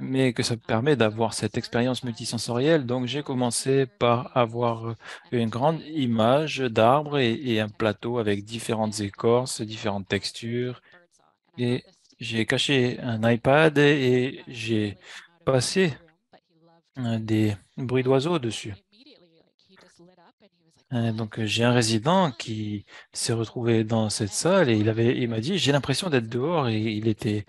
mais que ça permet d'avoir cette expérience multisensorielle. Donc, j'ai commencé par avoir une grande image d'arbres et un plateau avec différentes écorces, différentes textures. Et j'ai caché un iPad et j'ai passé des bruits d'oiseaux dessus. Donc, j'ai un résident qui s'est retrouvé dans cette salle et il m'a dit, j'ai l'impression d'être dehors et il était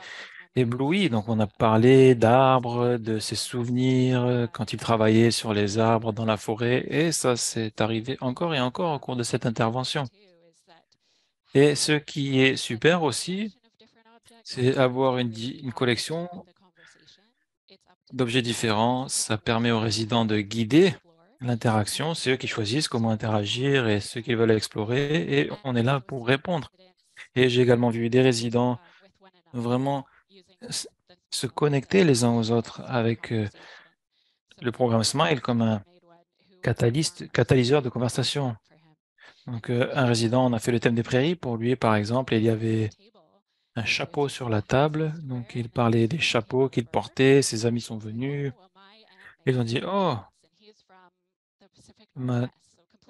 ébloui. Donc, on a parlé d'arbres, de ses souvenirs quand il travaillait sur les arbres dans la forêt et ça s'est arrivé encore et encore au cours de cette intervention. Et ce qui est super aussi, c'est avoir une collection d'objets différents. Ça permet aux résidents de guider l'interaction. C'est eux qui choisissent comment interagir et ce qu'ils veulent explorer et on est là pour répondre. Et j'ai également vu des résidents vraiment s- se connecter les uns aux autres avec le programme Smile comme un catalyseur de conversation. Donc, un résident, on a fait le thème des prairies pour lui, par exemple, et il y avait un chapeau sur la table. Donc, il parlait des chapeaux qu'il portait. Ses amis sont venus. Ils ont dit, oh, ma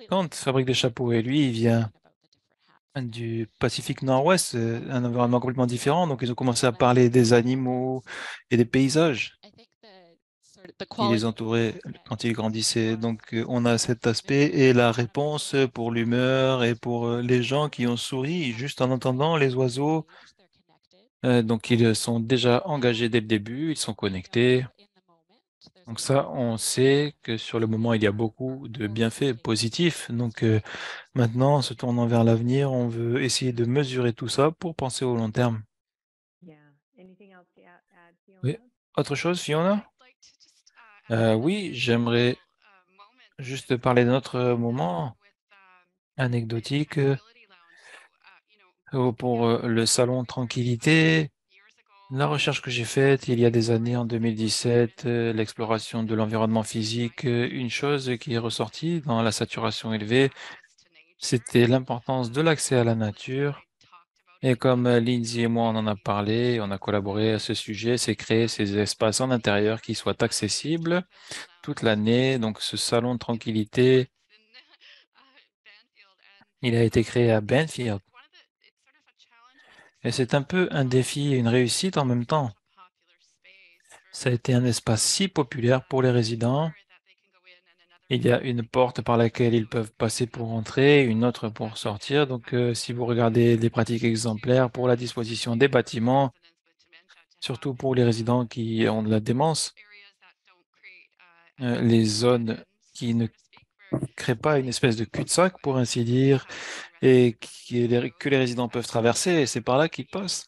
tante fabrique des chapeaux et lui, il vient du Pacifique Nord-Ouest, un environnement complètement différent. Donc, ils ont commencé à parler des animaux et des paysages qui les entouraient quand ils grandissaient. Donc, on a cet aspect et la réponse pour l'humeur et pour les gens qui ont souri juste en entendant les oiseaux. Donc, ils sont déjà engagés dès le début, ils sont connectés. Donc ça, on sait que sur le moment, il y a beaucoup de bienfaits positifs. Donc maintenant, en se tournant vers l'avenir, on veut essayer de mesurer tout ça pour penser au long terme. Oui. Autre chose, Fiona? Oui, j'aimerais juste parler d'un autre moment anecdotique pour le salon Tranquillité. La recherche que j'ai faite il y a des années, en 2017, l'exploration de l'environnement physique, une chose qui est ressortie dans la saturation élevée, c'était l'importance de l'accès à la nature. Et comme Lindsay et moi, on en a parlé, on a collaboré à ce sujet, c'est créer ces espaces en intérieur qui soient accessibles toute l'année. Donc, ce salon de tranquillité, il a été créé à Banfield. Et c'est un peu un défi et une réussite en même temps. Ça a été un espace si populaire pour les résidents. Il y a une porte par laquelle ils peuvent passer pour entrer, une autre pour sortir. Donc, si vous regardez les pratiques exemplaires pour la disposition des bâtiments, surtout pour les résidents qui ont de la démence, les zones qui ne créent pas une espèce de cul-de-sac, pour ainsi dire, et que les résidents peuvent traverser, et c'est par là qu'ils passent.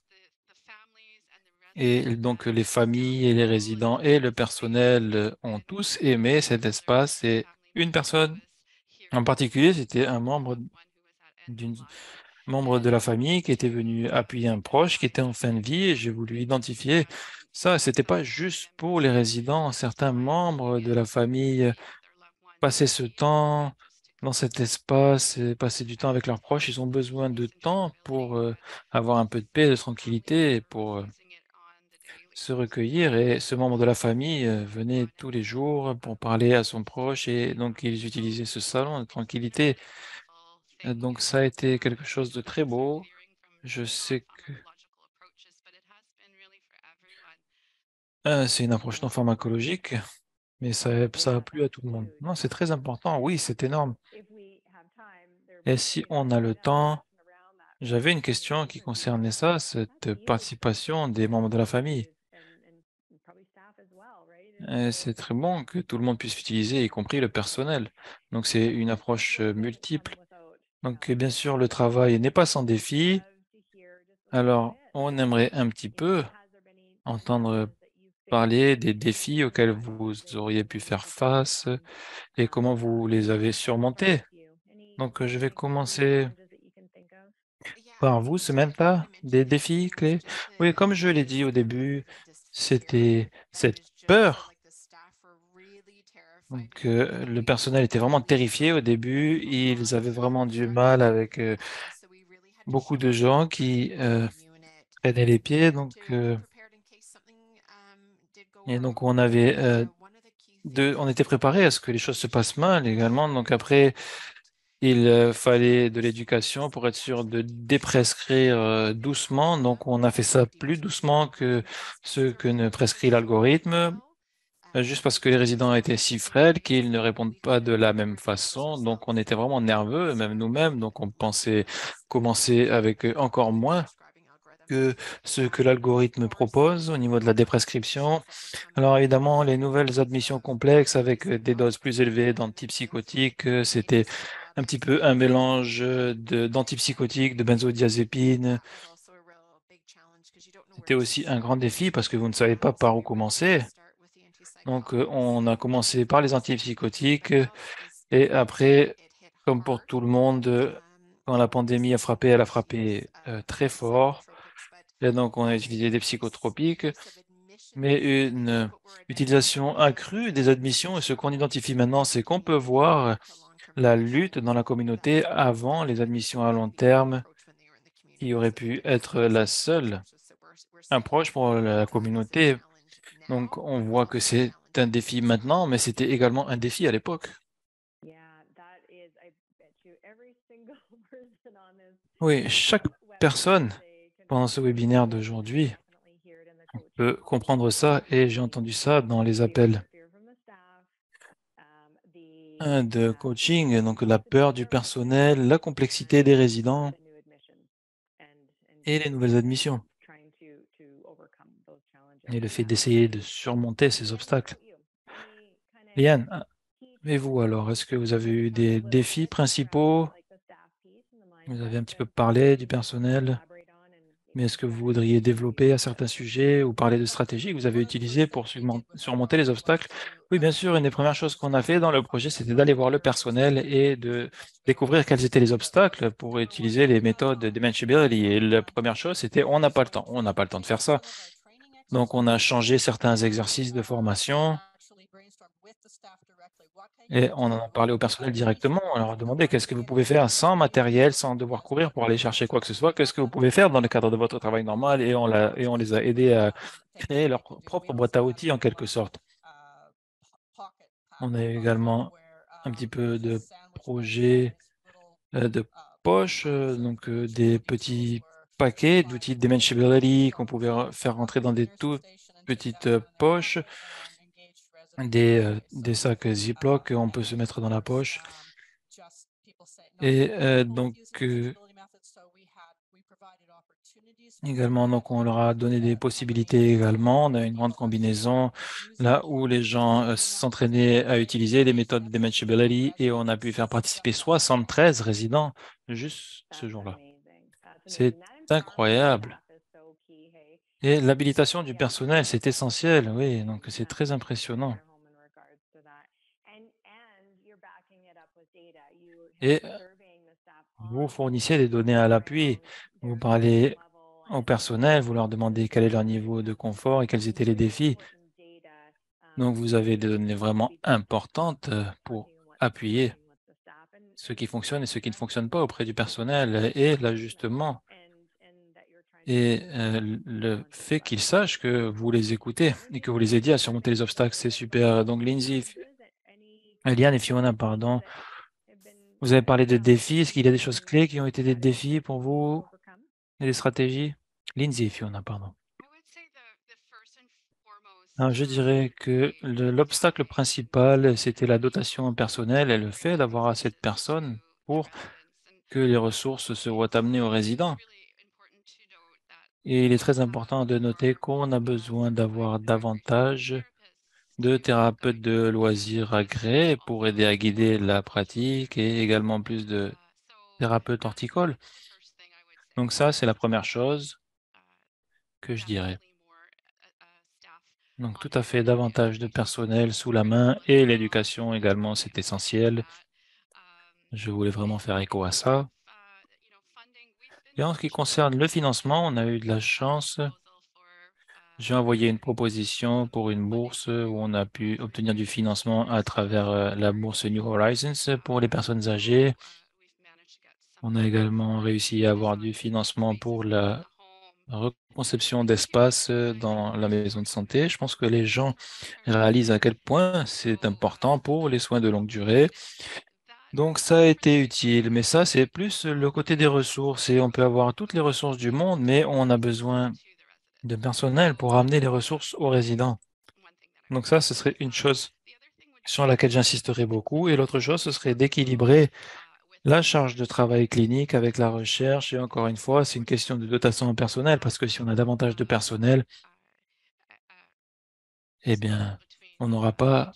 Et donc, les familles et les résidents et le personnel ont tous aimé cet espace. Et une personne en particulier, c'était un d'une membre de la famille qui était venu appuyer un proche qui était en fin de vie, et j'ai voulu identifier ça. C'était pas juste pour les résidents. Certains membres de la famille passaient ce temps dans cet espace, et passer du temps avec leurs proches. Ils ont besoin de temps pour avoir un peu de paix, de tranquillité, et pour se recueillir. Et ce membre de la famille venait tous les jours pour parler à son proche, et donc ils utilisaient ce salon de tranquillité. Donc ça a été quelque chose de très beau. Je sais que c'est une approche non pharmacologique, mais ça a plu à tout le monde. Non, c'est très important. Oui, c'est énorme. Et si on a le temps, j'avais une question qui concernait ça, cette participation des membres de la famille. C'est très bon que tout le monde puisse utiliser, y compris le personnel. Donc c'est une approche multiple. Donc bien sûr, le travail n'est pas sans défi. Alors, on aimerait un petit peu entendre parler des défis auxquels vous auriez pu faire face et comment vous les avez surmontés. Donc, je vais commencer par vous, Samantha, des défis clés. Oui, comme je l'ai dit au début, c'était cette peur. Donc, le personnel était vraiment terrifié au début. Ils avaient vraiment du mal avec beaucoup de gens qui traînaient les pieds. Donc, et donc, on avait on était préparé à ce que les choses se passent mal également. Donc, après, il fallait de l'éducation pour être sûr de déprescrire doucement. Donc, on a fait ça plus doucement que ce que ne prescrit l'algorithme, juste parce que les résidents étaient si frêles qu'ils ne répondent pas de la même façon. Donc, on était vraiment nerveux, même nous-mêmes. Donc, on pensait commencer avec encore moins que ce que l'algorithme propose au niveau de la déprescription. Alors, évidemment, les nouvelles admissions complexes avec des doses plus élevées d'antipsychotiques, c'était un petit peu un mélange d'antipsychotiques, de benzodiazépines. C'était aussi un grand défi parce que vous ne savez pas par où commencer. Donc, on a commencé par les antipsychotiques et après, comme pour tout le monde, quand la pandémie a frappé, elle a frappé très fort. Et donc, on a utilisé des psychotropiques, mais une utilisation accrue des admissions. Et ce qu'on identifie maintenant, c'est qu'on peut voir la lutte dans la communauté avant les admissions à long terme, qui aurait pu être la seule approche pour la communauté. Donc, on voit que c'est un défi maintenant, mais c'était également un défi à l'époque. Oui, chaque personne pendant ce webinaire d'aujourd'hui peut comprendre ça, et j'ai entendu ça dans les appels de coaching, donc la peur du personnel, la complexité des résidents et les nouvelles admissions, et le fait d'essayer de surmonter ces obstacles. Liane, et vous alors, est-ce que vous avez eu des défis principaux? Vous avez un petit peu parlé du personnel, mais est-ce que vous voudriez développer à certains sujets ou parler de stratégies que vous avez utilisées pour surmonter les obstacles? Oui, bien sûr, une des premières choses qu'on a fait dans le projet, c'était d'aller voir le personnel et de découvrir quels étaient les obstacles pour utiliser les méthodes de Manageability. Et la première chose, c'était on n'a pas le temps. On n'a pas le temps de faire ça. Donc, on a changé certains exercices de formation et on en a parlé au personnel directement. On leur a demandé qu'est-ce que vous pouvez faire sans matériel, sans devoir courir pour aller chercher quoi que ce soit. Qu'est-ce que vous pouvez faire dans le cadre de votre travail normal et on les a aidés à créer leur propre boîte à outils en quelque sorte. On a également un petit peu de projets de poche, donc des petits paquets d'outils de Dimensionality qu'on pouvait faire rentrer dans des toutes petites poches, des sacs Ziploc qu'on peut se mettre dans la poche. Et également, donc, on leur a donné des possibilités également. On a une grande combinaison là où les gens s'entraînaient à utiliser les méthodes de Manageability et on a pu faire participer 73 résidents juste ce jour-là. C'est incroyable. Et l'habilitation du personnel, c'est essentiel, oui, donc c'est très impressionnant. Et vous fournissez des données à l'appui. Vous parlez au personnel, vous leur demandez quel est leur niveau de confort et quels étaient les défis. Donc, vous avez des données vraiment importantes pour appuyer ce qui fonctionne et ce qui ne fonctionne pas auprès du personnel et l'ajustement. Et le fait qu'ils sachent que vous les écoutez et que vous les aidiez à surmonter les obstacles, c'est super. Donc, Lindsay, Eliane et Fiona, pardon, vous avez parlé de défis. Est-ce qu'il y a des choses clés qui ont été des défis pour vous et des stratégies? Lindsay et Fiona, pardon. Alors, je dirais que l'obstacle principal, c'était la dotation personnelle et le fait d'avoir assez de personnes pour que les ressources soient amenées aux résidents. Et il est très important de noter qu'on a besoin d'avoir davantage de thérapeutes de loisirs agréés pour aider à guider la pratique et également plus de thérapeutes horticoles. Donc ça, c'est la première chose que je dirais. Donc tout à fait, davantage de personnel sous la main et l'éducation également, c'est essentiel. Je voulais vraiment faire écho à ça. Et en ce qui concerne le financement, on a eu de la chance. J'ai envoyé une proposition pour une bourse où on a pu obtenir du financement à travers la bourse New Horizons pour les personnes âgées. On a également réussi à avoir du financement pour la reconception d'espace dans la maison de santé. Je pense que les gens réalisent à quel point c'est important pour les soins de longue durée. Donc, ça a été utile, mais ça, c'est plus le côté des ressources et on peut avoir toutes les ressources du monde, mais on a besoin de personnel pour amener les ressources aux résidents. Donc ça, ce serait une chose sur laquelle j'insisterai beaucoup. Et l'autre chose, ce serait d'équilibrer la charge de travail clinique avec la recherche. Et encore une fois, c'est une question de dotation en personnel parce que si on a davantage de personnel, eh bien, on n'aura pas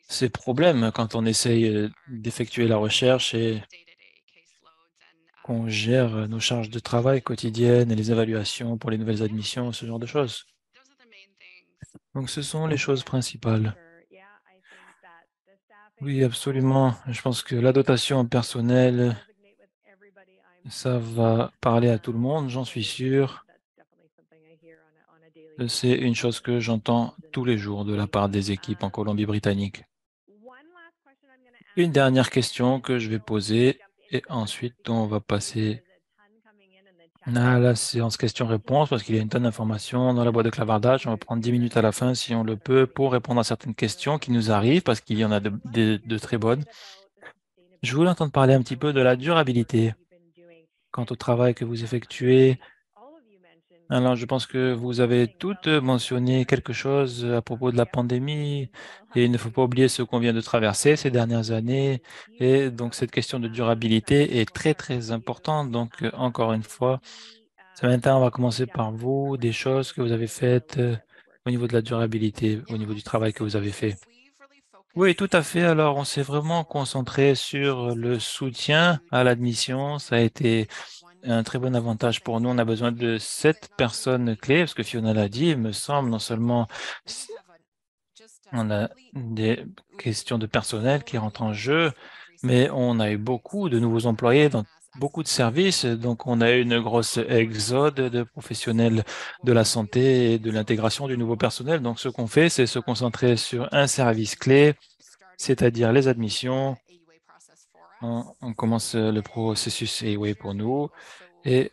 ces problèmes quand on essaye d'effectuer la recherche et qu'on gère nos charges de travail quotidiennes et les évaluations pour les nouvelles admissions, ce genre de choses. Donc, ce sont les choses principales. Oui, absolument. Je pense que la dotation en personnel, ça va parler à tout le monde, j'en suis sûr. C'est une chose que j'entends tous les jours de la part des équipes en Colombie-Britannique. Une dernière question que je vais poser et ensuite on va passer à la séance questions-réponses parce qu'il y a une tonne d'informations dans la boîte de clavardage. On va prendre 10 minutes à la fin si on le peut pour répondre à certaines questions qui nous arrivent parce qu'il y en a de très bonnes. Je voulais entendre parler un petit peu de la durabilité quant au travail que vous effectuez. Alors, je pense que vous avez toutes mentionné quelque chose à propos de la pandémie et il ne faut pas oublier ce qu'on vient de traverser ces dernières années. Et donc, cette question de durabilité est très, très importante. Donc, encore une fois, Samantha, on va commencer par vous, des choses que vous avez faites au niveau de la durabilité, au niveau du travail que vous avez fait. Oui, tout à fait. Alors, on s'est vraiment concentré sur le soutien à l'admission. Ça a été un très bon avantage pour nous. On a besoin de 7 personnes clés, parce que Fiona l'a dit, il me semble, non seulement on a des questions de personnel qui rentrent en jeu, mais on a eu beaucoup de nouveaux employés dans beaucoup de services. Donc, on a eu une grosse exode de professionnels de la santé et de l'intégration du nouveau personnel. Donc, ce qu'on fait, c'est se concentrer sur un service clé, c'est-à-dire les admissions. On commence le processus AWay pour nous. Et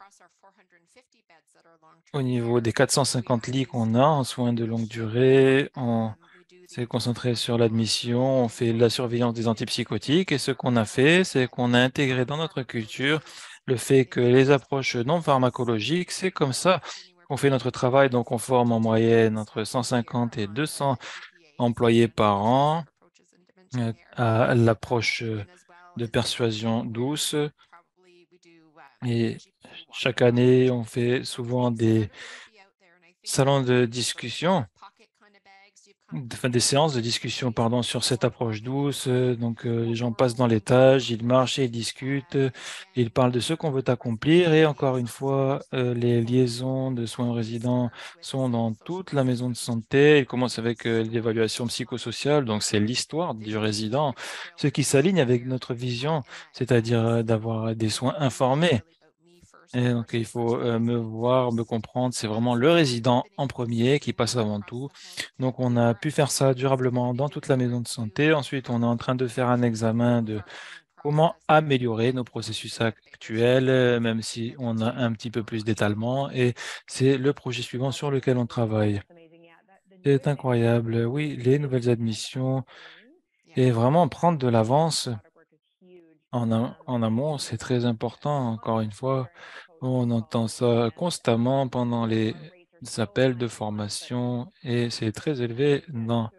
au niveau des 450 lits qu'on a en soins de longue durée, on s'est concentré sur l'admission, on fait la surveillance des antipsychotiques. Et ce qu'on a fait, c'est qu'on a intégré dans notre culture le fait que les approches non pharmacologiques, c'est comme ça qu'on fait notre travail. Donc, on forme en moyenne entre 150 et 200 employés par an à l'approche de persuasion douce. Et chaque année, on fait souvent des salons de discussion, enfin des séances de discussion, pardon, sur cette approche douce. Donc, les gens passent dans l'étage, ils marchent et ils discutent, ils parlent de ce qu'on veut accomplir. Et encore une fois, les liaisons de soins aux résidents sont dans toute la maison de santé. Ils commencent avec l'évaluation psychosociale, donc c'est l'histoire du résident, ce qui s'aligne avec notre vision, c'est-à-dire d'avoir des soins informés. Et donc, il faut me voir, me comprendre. C'est vraiment le résident en premier qui passe avant tout. Donc, on a pu faire ça durablement dans toute la maison de santé. Ensuite, on est en train de faire un examen de comment améliorer nos processus actuels, même si on a un petit peu plus d'étalement. Et c'est le projet suivant sur lequel on travaille. C'est incroyable. Oui, les nouvelles admissions et vraiment prendre de l'avance en amont, c'est très important. Encore une fois, on entend ça constamment pendant les appels de formation et c'est très élevé dans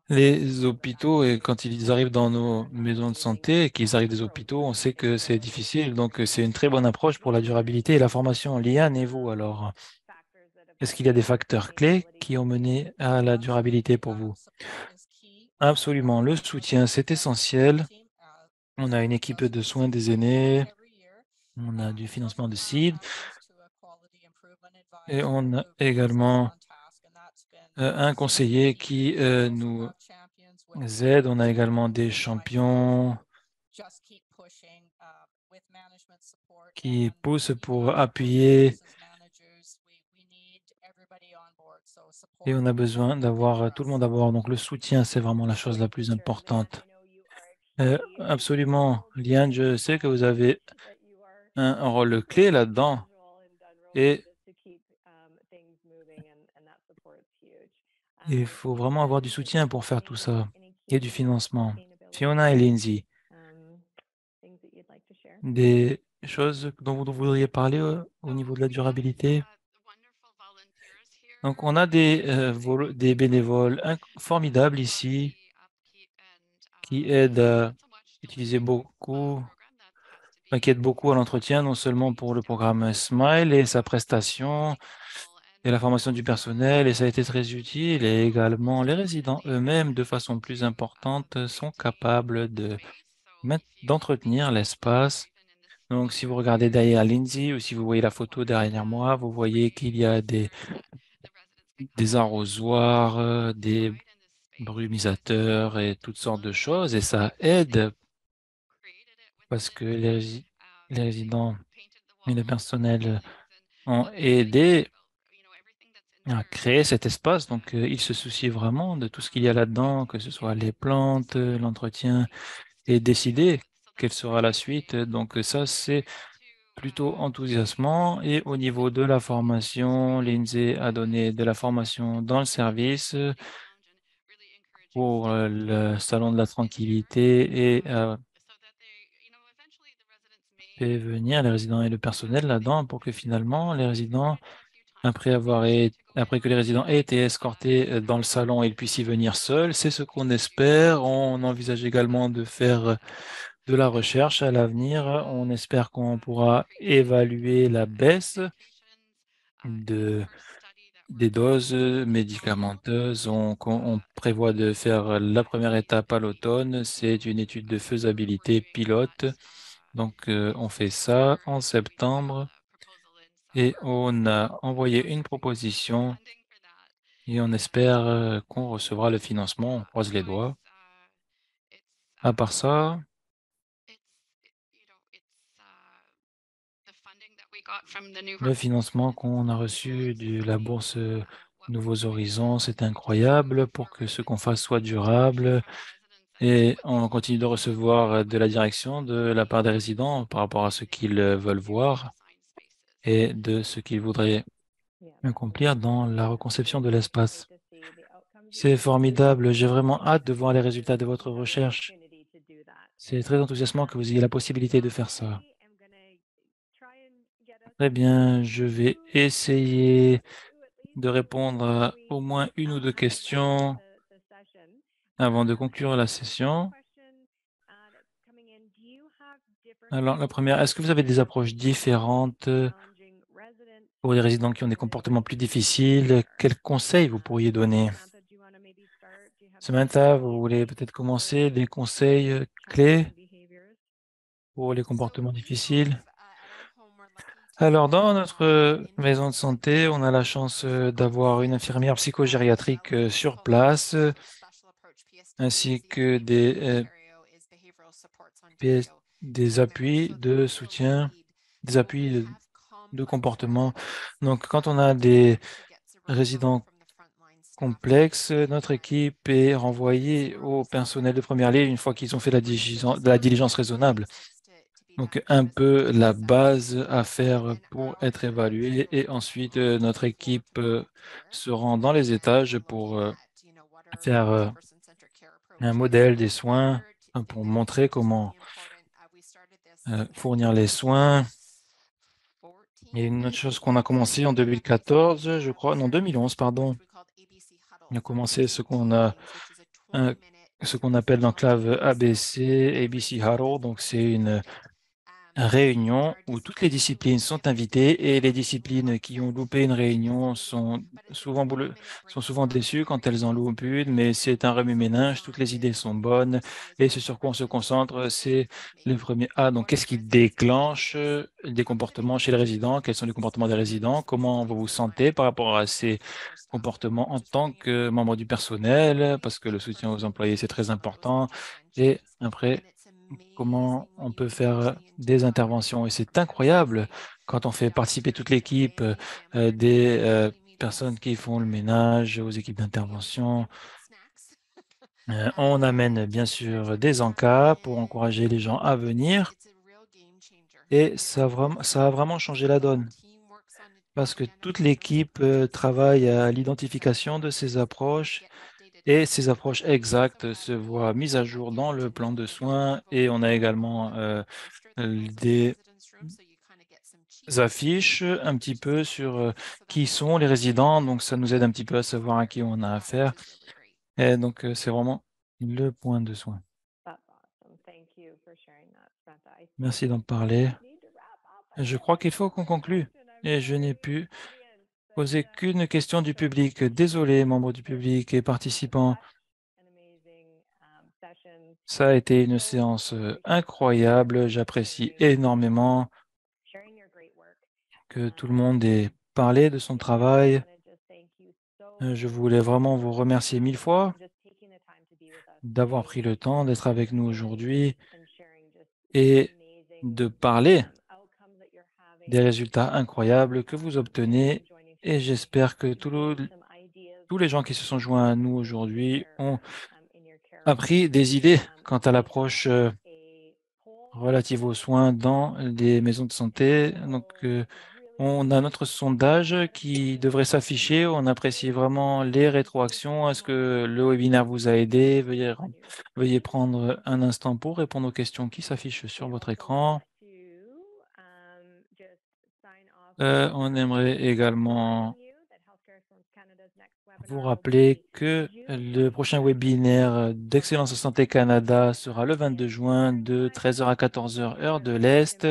les hôpitaux. Et quand ils arrivent dans nos maisons de santé et qu'ils arrivent des hôpitaux, on sait que c'est difficile. Donc, c'est une très bonne approche pour la durabilité et la formation. Liane et vous, alors, est-ce qu'il y a des facteurs clés qui ont mené à la durabilité pour vous? Absolument. Le soutien, c'est essentiel. On a une équipe de soins des aînés. On a du financement de seed et on a également un conseiller qui nous aide. On a également des champions qui poussent pour appuyer et on a besoin d'avoir tout le monde à bord. Donc le soutien, c'est vraiment la chose la plus importante. Absolument, Liane, je sais que vous avez un rôle clé là-dedans et il faut vraiment avoir du soutien pour faire tout ça et du financement. Fiona et Lindsay, des choses dont vous voudriez parler au niveau de la durabilité? Donc, on a des bénévoles formidables ici qui aident à utiliser beaucoup, qui aident beaucoup à l'entretien, non seulement pour le programme Smile et sa prestation et la formation du personnel, et ça a été très utile. Et également, les résidents eux-mêmes, de façon plus importante, sont capables d'entretenir l'espace. Donc, si vous regardez derrière Lindsay ou si vous voyez la photo derrière moi, vous voyez qu'il y a des arrosoirs, des brumisateurs et toutes sortes de choses. Et ça aide parce que les résidents et le personnel ont aidé à créer cet espace. Donc, ils se soucient vraiment de tout ce qu'il y a là-dedans, que ce soit les plantes, l'entretien, et décider quelle sera la suite. Donc, ça, c'est plutôt enthousiasmant. Et au niveau de la formation, l'INSEE a donné de la formation dans le service pour le salon de la tranquillité et fait venir les résidents et le personnel là-dedans pour que finalement les résidents, après que les résidents aient été escortés dans le salon, ils puissent y venir seuls. C'est ce qu'on espère. On envisage également de faire de la recherche à l'avenir. On espère qu'on pourra évaluer la baisse de des doses médicamenteuses. On prévoit de faire la première étape à l'automne. C'est une étude de faisabilité pilote. Donc, on fait ça en septembre et on a envoyé une proposition et on espère qu'on recevra le financement. On croise les doigts. À part ça, Le financement qu'on a reçu de la bourse Nouveaux Horizons, c'est incroyable pour que ce qu'on fasse soit durable. Et on continue de recevoir de la direction de la part des résidents par rapport à ce qu'ils veulent voir et de ce qu'ils voudraient accomplir dans la reconception de l'espace. C'est formidable. J'ai vraiment hâte de voir les résultats de votre recherche. C'est très enthousiasmant que vous ayez la possibilité de faire ça. Très bien, je vais essayer de répondre à au moins une ou deux questions avant de conclure la session. Alors, la première, est-ce que vous avez des approches différentes pour les résidents qui ont des comportements plus difficiles? Quels conseils vous pourriez donner? Samantha, vous voulez peut-être commencer des conseils clés pour les comportements difficiles? Alors, dans notre maison de santé, on a la chance d'avoir une infirmière psychogériatrique sur place, ainsi que des appuis de soutien, des appuis de comportement. Donc, quand on a des résidents complexes, notre équipe est renvoyée au personnel de première ligne une fois qu'ils ont fait la diligence raisonnable. Donc, un peu la base à faire pour être évalué. Et ensuite, notre équipe se rend dans les étages pour faire un modèle des soins, pour montrer comment fournir les soins. Il y a une autre chose qu'on a commencé en 2014, je crois, non, 2011, pardon. On a commencé ce qu'on appelle l'enclave ABC Huddle. Donc, c'est une réunion où toutes les disciplines sont invitées et les disciplines qui ont loupé une réunion sont souvent déçues quand elles en loupent une, mais c'est un remue-ménage, toutes les idées sont bonnes et ce sur quoi on se concentre, c'est le premier A. Donc, qu'est-ce qui déclenche des comportements chez les résidents? Quels sont les comportements des résidents? Comment vous vous sentez par rapport à ces comportements en tant que membre du personnel? Parce que le soutien aux employés, c'est très important. Et après, comment on peut faire des interventions. Et c'est incroyable quand on fait participer toute l'équipe, des personnes qui font le ménage, aux équipes d'intervention. On amène bien sûr des encas pour encourager les gens à venir. Et ça a vraiment changé la donne parce que toute l'équipe travaille à l'identification de ces approches et ces approches exactes se voient mises à jour dans le plan de soins et on a également des affiches un petit peu sur qui sont les résidents, donc ça nous aide un petit peu à savoir à qui on a affaire. Et donc, c'est vraiment le point de soin. Merci d'en parler. Je crois qu'il faut qu'on conclue et je n'ai pu poser qu'une question du public. Désolé, membres du public et participants. Ça a été une séance incroyable. J'apprécie énormément que tout le monde ait parlé de son travail. Je voulais vraiment vous remercier 1000 fois d'avoir pris le temps d'être avec nous aujourd'hui et de parler des résultats incroyables que vous obtenez. Et j'espère que tous les gens qui se sont joints à nous aujourd'hui ont appris des idées quant à l'approche relative aux soins dans les maisons de santé. Donc, on a notre sondage qui devrait s'afficher. On apprécie vraiment les rétroactions. Est-ce que le webinaire vous a aidé? Veuillez prendre un instant pour répondre aux questions qui s'affichent sur votre écran. On aimerait également vous rappeler que le prochain webinaire d'Excellence en Santé Canada sera le 22 juin de 13h à 14h heure de l'Est.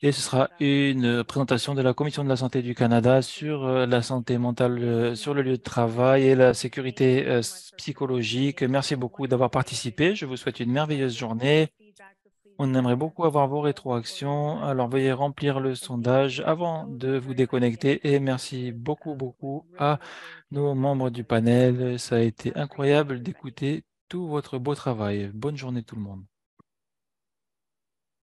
Et ce sera une présentation de la Commission de la santé du Canada sur la santé mentale sur le lieu de travail et la sécurité psychologique. Merci beaucoup d'avoir participé. Je vous souhaite une merveilleuse journée. On aimerait beaucoup avoir vos rétroactions. Alors, veuillez remplir le sondage avant de vous déconnecter. Et merci beaucoup, beaucoup à nos membres du panel. Ça a été incroyable d'écouter tout votre beau travail. Bonne journée tout le monde.